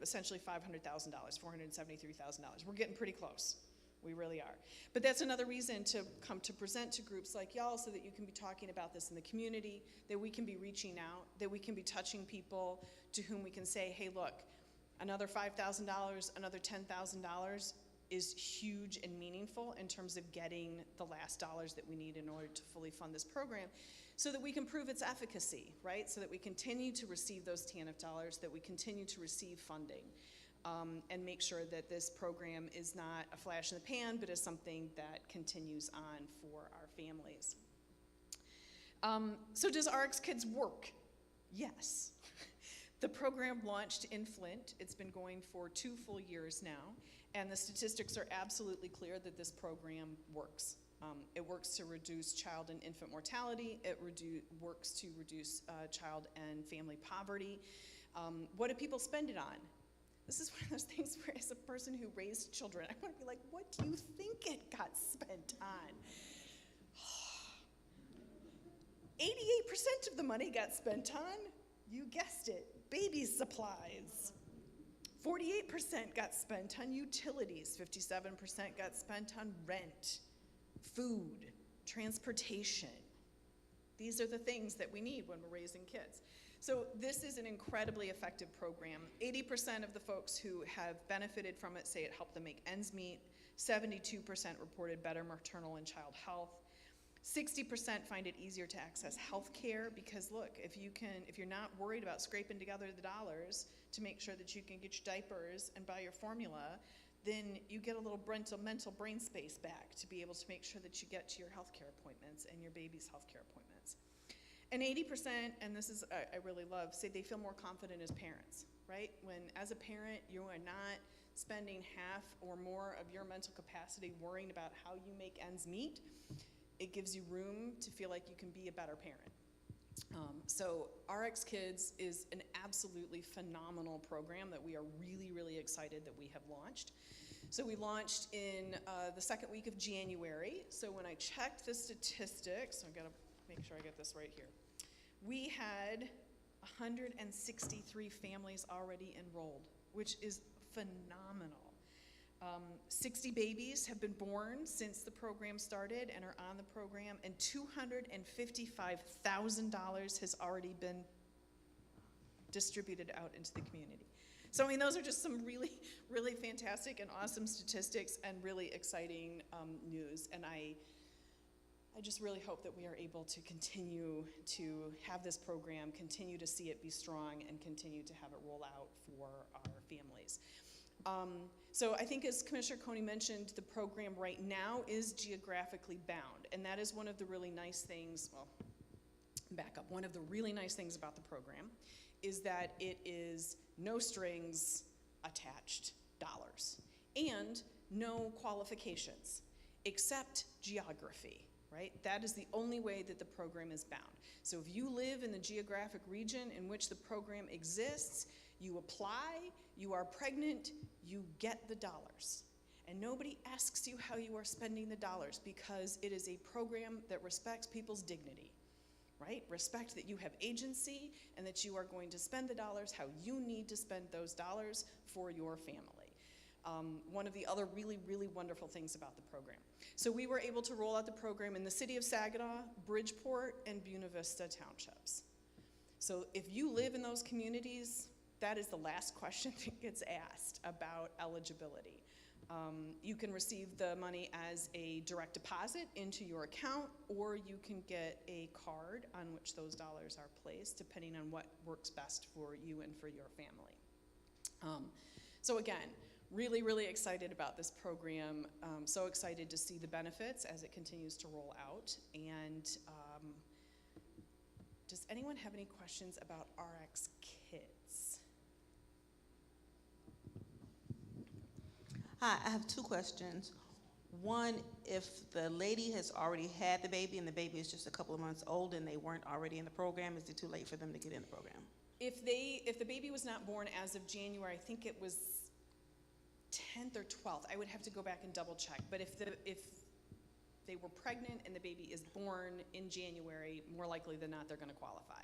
essentially $500,000, $473,000. We're getting pretty close. We really are. But that's another reason to come to present to groups like y'all so that you can be talking about this in the community, that we can be reaching out, that we can be touching people to whom we can say, hey, look, another $5,000, another $10,000 is huge and meaningful in terms of getting the last dollars that we need in order to fully fund this program so that we can prove its efficacy, right? So that we continue to receive those TANF dollars, that we continue to receive funding. And make sure that this program is not a flash in the pan, but is something that continues on for our families. So does RX Kids work? Yes. The program launched in Flint. It's been going for 2 full years now, and the statistics are absolutely clear that this program works. It works to reduce child and infant mortality. It works to reduce child and family poverty. What do people spend it on? This is one of those things where, as a person who raised children, I want to be like, what do you think it got spent on? 88% of the money got spent on, you guessed it, baby supplies. 48% got spent on utilities. 57% got spent on rent, food, transportation. These are the things that we need when we're raising kids. So this is an incredibly effective program. 80% of the folks who have benefited from it say it helped them make ends meet. 72% reported better maternal and child health. 60% find it easier to access health care because look, if you're not worried about scraping together the dollars to make sure that you can get your diapers and buy your formula, then you get a little mental brain space back to be able to make sure that you get to your health care appointments and your baby's health care appointments. And 80%, and this is I really love, say they feel more confident as parents, right? When as a parent you are not spending half or more of your mental capacity worrying about how you make ends meet, it gives you room to feel like you can be a better parent. So RX Kids is an absolutely phenomenal program that we are really, really excited that we have launched. So we launched in the second week of January. So when I checked the statistics, I've got to make sure I get this right here. We had 163 families already enrolled, which is phenomenal. 60 babies have been born since the program started and are on the program, and $255,000 has already been distributed out into the community. So I mean, those are just some really, really fantastic and awesome statistics and really exciting news. And I just really hope that we are able to continue to have this program, continue to see it be strong, and continue to have it roll out for our families. So I think as Commissioner Coney mentioned, the program right now is geographically bound, and that is one of the really nice things, well, back up, one of the really nice things about the program is that it is no strings attached dollars and no qualifications except geography, right? That is the only way that the program is bound. So if you live in the geographic region in which the program exists, you apply, you are pregnant, you get the dollars. And nobody asks you how you are spending the dollars because it is a program that respects people's dignity, right? Respect that you have agency and that you are going to spend the dollars how you need to spend those dollars for your family. One of the other really, really wonderful things about the program. So we were able to roll out the program in the city of Saginaw, Bridgeport, and Buena Vista townships. So if you live in those communities, that is the last question that gets asked about eligibility. You can receive the money as a direct deposit into your account, or you can get a card on which those dollars are placed, depending on what works best for you and for your family. So again, really, really excited about this program. So excited to see the benefits as it continues to roll out. And does anyone have any questions about RX Kids? Hi, I have 2 questions. One, if the lady has already had the baby and the baby is just a couple of months old and they weren't already in the program, is it too late for them to get in the program? If the baby was not born as of January, I think it was 10th or 12th. I would have to go back and double check. But if they were pregnant and the baby is born in January, more likely than not, they're gonna qualify.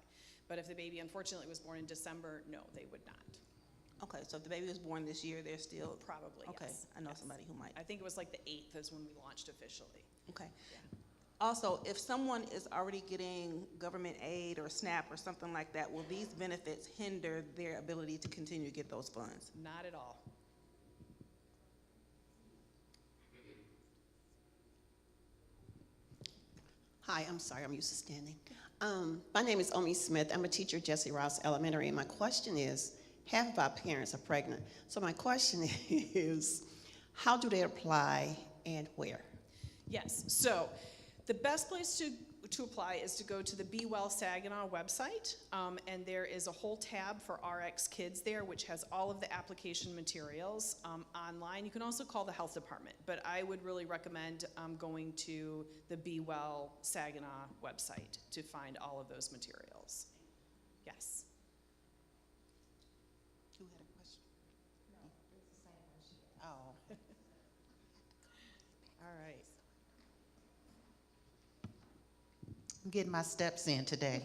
But if the baby unfortunately was born in December, no, they would not. Okay, so if the baby was born this year, they're still, Probably, okay, yes. I know Yes. somebody who might. I think it was like the 8th is when we launched officially. Okay. Also, if someone is already getting government aid or SNAP or something like that, will these benefits hinder their ability to continue to get those funds? Not at all. Hi, I'm sorry, I'm used to standing. My name is Omi Smith. I'm a teacher at Jesse Rouse Elementary, and my question is, half of our parents are pregnant. So my question is, how do they apply and where? Yes, so the best place to apply is to go to the Be Well Saginaw website, and there is a whole tab for RX Kids there, which has all of the application materials online. You can also call the health department, but I would really recommend going to the Be Well Saginaw website to find all of those materials. Yes. Who had a question? No, it's the same question. Oh. All right. I'm getting my steps in today.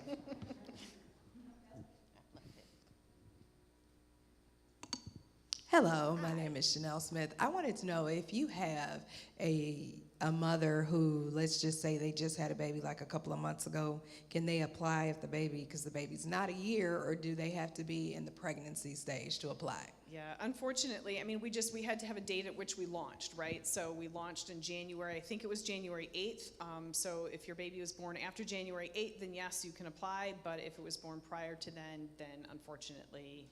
Hello, my name is Chanel Smith. I wanted to know if you have a mother who, let's just say they just had a baby like a couple of months ago, can they apply if the baby, because the baby's not a year, or do they have to be in the pregnancy stage to apply? Yeah, unfortunately, I mean, we had to have a date at which we launched, right? So we launched in January, I think it was January 8th. So if your baby was born after January 8th, then yes, you can apply. But if it was born prior to then unfortunately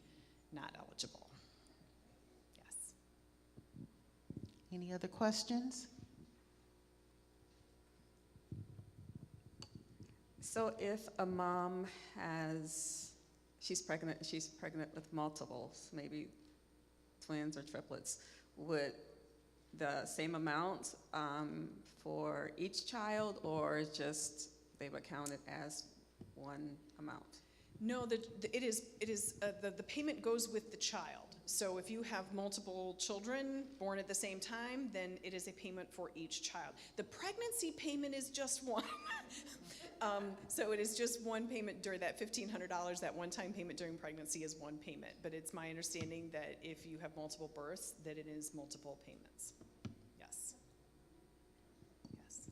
not eligible. Yes. Any other questions? So if a mom she's pregnant with multiples, maybe twins or triplets, would the same amount for each child, or just they would count it as one amount? No, the payment goes with the child. So if you have multiple children born at the same time, then it is a payment for each child. The pregnancy payment is just one. So it is just one payment during that $1,500, that one-time payment during pregnancy is one payment. But it's my understanding that if you have multiple births, that it is multiple payments. Yes. Yes.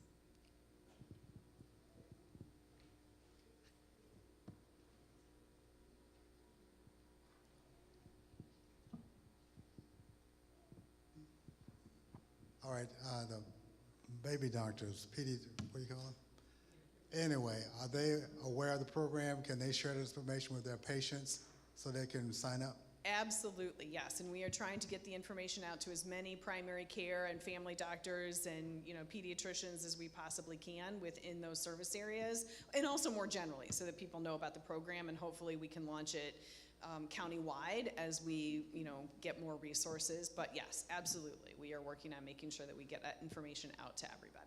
All right, the baby doctors, what do you call them? Anyway, are they aware of the program? Can they share this information with their patients so they can sign up? Absolutely, yes. And we are trying to get the information out to as many primary care and family doctors and pediatricians as we possibly can within those service areas, and also more generally so that people know about the program, and hopefully we can launch it county-wide as we get more resources. But yes, absolutely. We are working on making sure that we get that information out to everybody.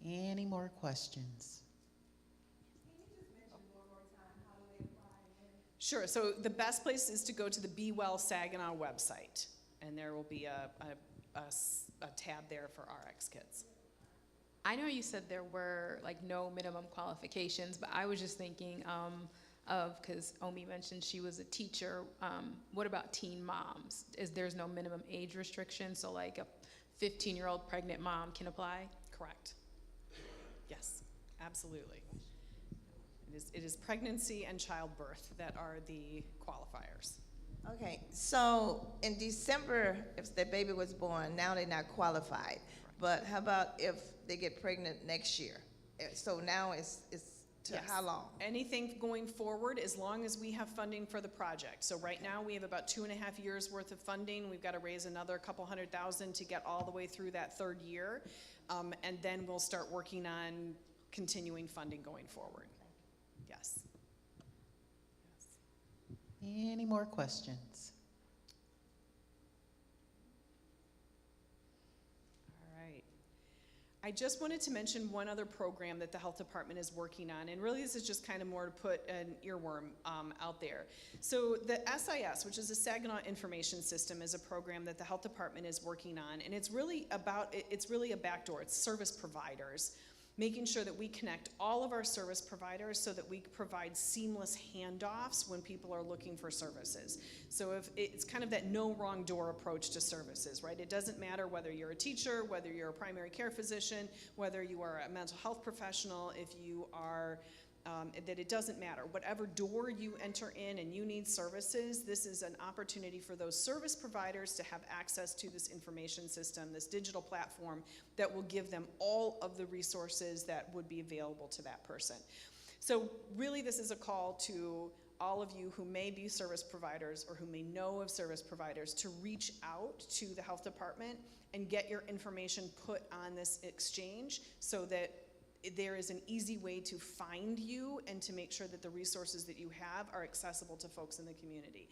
Any more questions? Sure, so the best place is to go to the Be Well Saginaw website, and there will be a tab there for RX Kids. I know you said there were like no minimum qualifications, but I was just thinking because Omi mentioned she was a teacher, what about teen moms? There's no minimum age restriction, so like a 15-year-old pregnant mom can apply? Correct. Yes, absolutely. It is pregnancy and childbirth that are the qualifiers. Okay, so in December, if the baby was born, now they're not qualified. But how about if they get pregnant next year? So now it's to Yes. how long? Anything going forward, as long as we have funding for the project. So right now we have about 2.5 years worth of funding. We've got to raise another couple $100,000 to get all the way through that third year. And then we'll start working on continuing funding going forward. Yes. Any more questions? All right. I I just wanted to mention one other program that the health department is working on, and really this is just kind of more to put an earworm out there. So the SIS, which is the Saginaw Information System, is a program that the health department is working on, and it's really a backdoor. It's service providers, making sure that we connect all of our service providers so that we provide seamless handoffs when people are looking for services. So if it's kind of that no wrong door approach to services, right? It doesn't matter whether you're a teacher, whether you're a primary care physician, whether you are a mental health professional, if you are that it doesn't matter. Whatever door you enter in and you need services, this is an opportunity for those service providers to have access to this information system, this digital platform that will give them all of the resources that would be available to that person. So really this is a call to all of you who may be service providers or who may know of service providers to reach out to the health department and get your information put on this exchange so that there is an easy way to find you and to make sure that the resources that you have are accessible to folks in the community.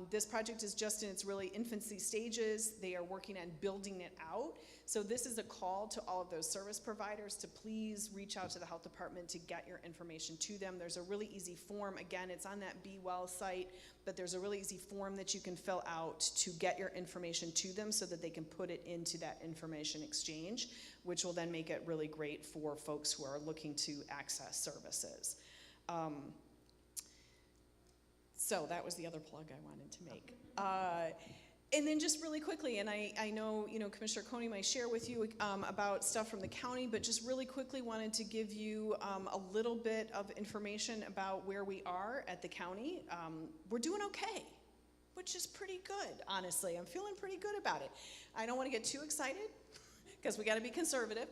This project is just in its really infancy stages. They are working on building it out. So this is a call to all of those service providers to please reach out to the health department to get your information to them. There's a really easy form. Again, it's on that Be Well site, but there's a really easy form that you can fill out to get your information to them so that they can put it into that information exchange, which will then make it really great for folks who are looking to access services. So that was the other plug I wanted to make. And then just really quickly, and I know, Commissioner Coney might share with you about stuff from the county, but just really quickly wanted to give you a little bit of information about where we are at the county. We're doing okay, which is pretty good, honestly. I'm feeling pretty good about it. I don't want to get too excited, because we got to be conservative.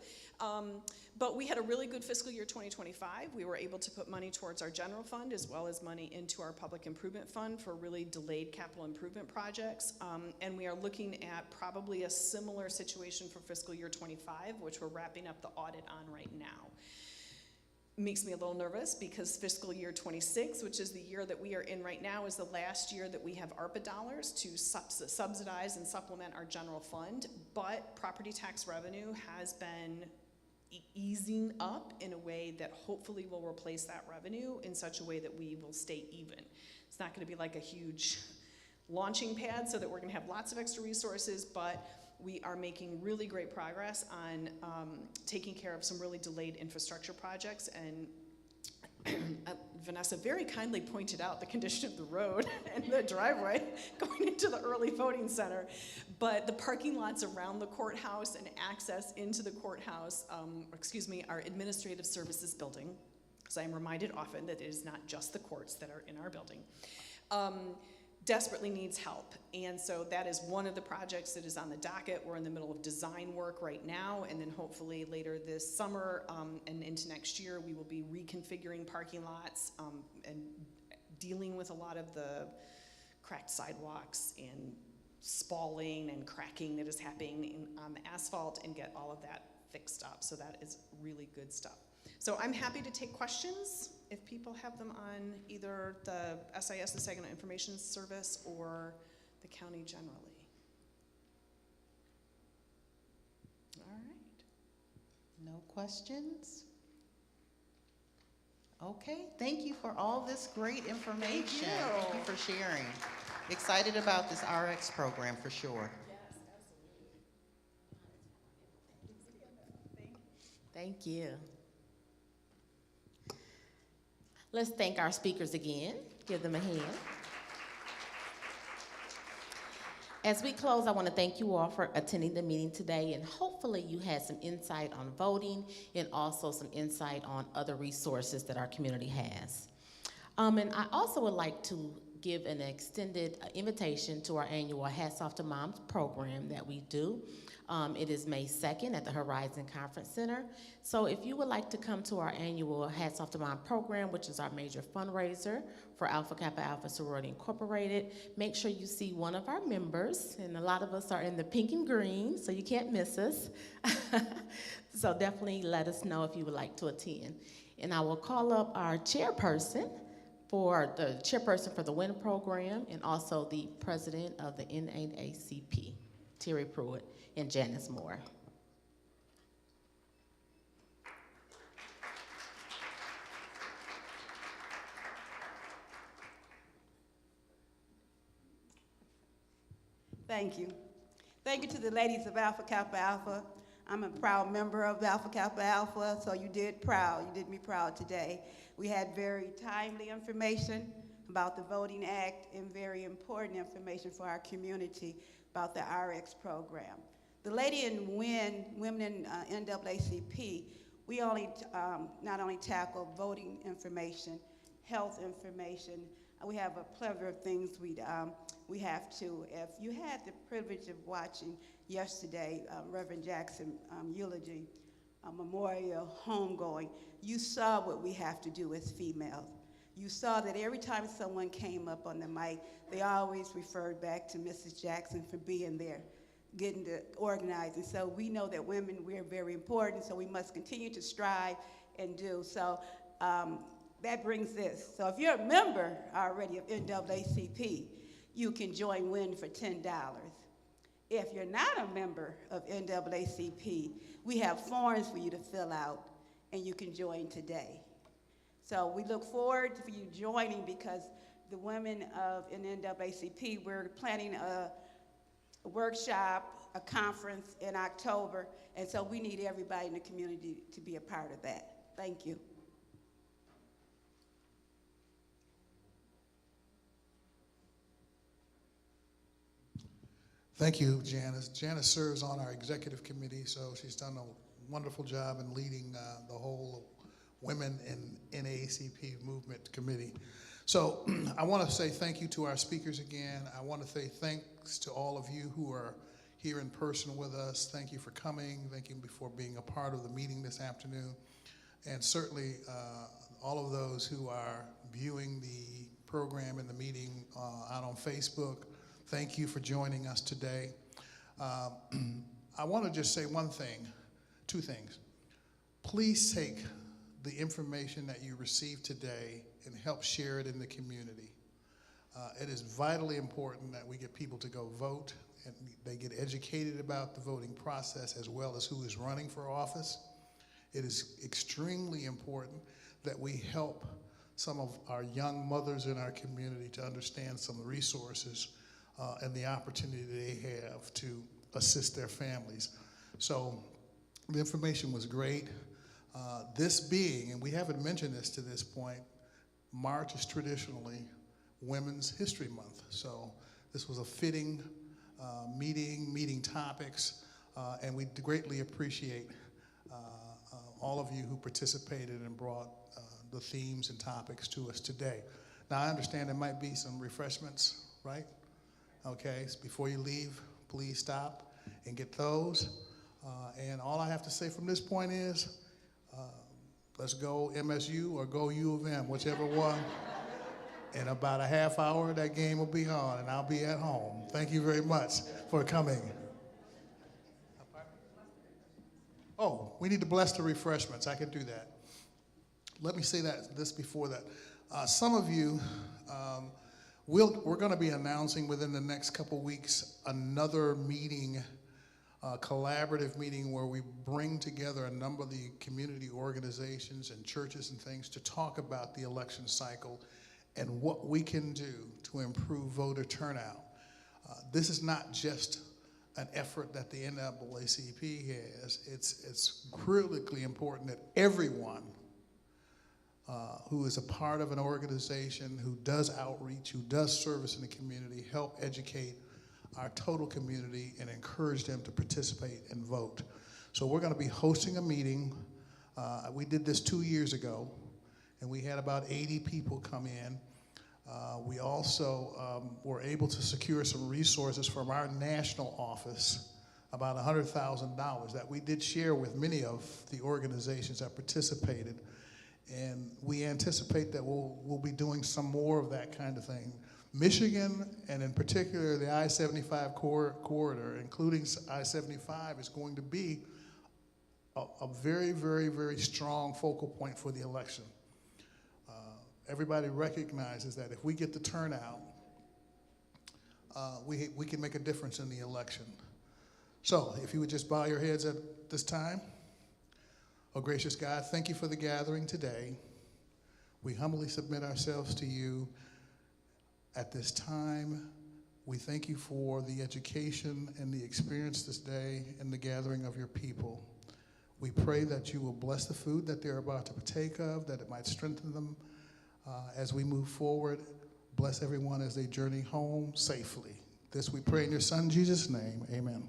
But we had a really good fiscal year 2025. We were able to put money towards our general fund as well as money into our public improvement fund for really delayed capital improvement projects. And we are looking at probably a similar situation for fiscal year 25, which we're wrapping up the audit on right now. Makes me a little nervous because fiscal year 26, which is the year that we are in right now, is the last year that we have ARPA dollars to subsidize and supplement our general fund, but property tax revenue has been easing up in a way that hopefully will replace that revenue in such a way that we will stay even. It's not going to be like a huge launching pad so that we're going to have lots of extra resources, but we are making really great progress on taking care of some really delayed infrastructure projects. And Vanessa very kindly pointed out the condition of the road and the driveway going into the early voting center. But the parking lots around the courthouse and access into the courthouse, our administrative services building, because I am reminded often that it is not just the courts that are in our building, desperately needs help. And so that is one of the projects that is on the docket. We're in the middle of design work right now, and then hopefully later this summer and into next year, we will be reconfiguring parking lots and dealing with a lot of the cracked sidewalks and spalling and cracking that is happening on the asphalt and get all of that fixed up. So that is really good stuff. So I'm happy to take questions if people have them on either the SIS, the Saginaw Information Service, or the county generally. All right. No questions? Okay, thank you for all this great information. Thank you for sharing. Excited about this RX program for sure. Yes, absolutely. Thank you. Let's thank our speakers again. Give them a hand. As we close, I want to thank you all for attending the meeting today, and hopefully you had some insight on voting and also some insight on other resources that our community has. And I also would like to give an extended invitation to our annual Hats Off to Moms program that we do. It is May 2nd at the Horizon Conference Center. So if you would like to come to our annual Hats Off to Mom program, which is our major fundraiser for Alpha Kappa Alpha Sorority Incorporated, make sure you see one of our members, and a lot of us are in the pink and green, so you can't miss us. So definitely let us know if you would like to attend. And I will call up our chairperson for the WIN program, and also the president of the NAACP, Terry Pruitt and Janice Moore. Thank you. Thank you to the ladies of Alpha Kappa Alpha. I'm a proud member of Alpha Kappa Alpha, so you did me proud today. We had very timely information about the Voting Act and very important information for our community about the RX program. The Lady and Women in NAACP, we not only tackle voting information, health information, we have a plethora of things we have to. If you had the privilege of watching yesterday, Reverend Jackson eulogy, memorial homegoing, you saw what we have to do as females. You saw that every time someone came up on the mic, they always referred back to Mrs. Jackson for being there, getting to organizing. So we know that women, we're very important, so we must continue to strive and do. So that brings this. So if you're a member already of NAACP, you can join WIN for $10. If you're not a member of NAACP, we have forms for you to fill out, and you can join today. So we look forward to you joining, because the women of NAACP, we're planning a workshop, a conference in October, and so we need everybody in the community to be a part of that. Thank you. Thank you, Janice. Janice serves on our executive committee, so she's done a wonderful job in leading the whole Women in NAACP Movement Committee. So I want to say thank you to our speakers again. I want to say thanks to all of you who are here in person with us. Thank you for coming. Thank you for being a part of the meeting this afternoon. And certainly all of those who are viewing the program and the meeting out on Facebook, thank you for joining us today. I want to just say two things. Please take the information that you received today and help share it in the community. It is vitally important that we get people to go vote and they get educated about the voting process as well as who is running for office. It is extremely important that we help some of our young mothers in our community to understand some of the resources and the opportunity they have to assist their families. So the information was great. This being, and we haven't mentioned this to this point, March is traditionally Women's History Month. So this was a fitting meeting topics, and we greatly appreciate all of you who participated and brought the themes and topics to us today. Now I understand there might be some refreshments, right? Okay, so before you leave, please stop and get those. And all I have to say from this point is, let's go MSU or go U of M, whichever one. In about a half hour, that game will be on, and I'll be at home. Thank you very much for coming. Oh, we need to bless the refreshments. I can do that. Let me say this before that. Some of you, we're going to be announcing within the next couple weeks another meeting, collaborative meeting where we bring together a number of the community organizations and churches and things to talk about the election cycle and what we can do to improve voter turnout. This is not just an effort that the NAACP has. It's critically important that everyone who is a part of an organization, who does outreach, who does service in the community, help educate our total community and encourage them to participate and vote. So we're going to be hosting a meeting. We did this 2 years ago, and we had about 80 people come in. We also were able to secure some resources from our national office, about $100,000 that we did share with many of the organizations that participated. And we anticipate that we'll be doing some more of that kind of thing. Michigan, and in particular the I-75 corridor, including I-75, is going to be a very, very, very strong focal point for the election. Everybody recognizes that if we get the turnout, we can make a difference in the election. So if you would just bow your heads at this time. Oh, gracious God, thank you for the gathering today. We humbly submit ourselves to you. At this time, We thank you for the education and the experience this day and the gathering of your people. We pray that you will bless the food that they're about to partake of, that it might strengthen them as we move forward. Bless everyone as they journey home safely. This we pray in your Son, Jesus' name. Amen.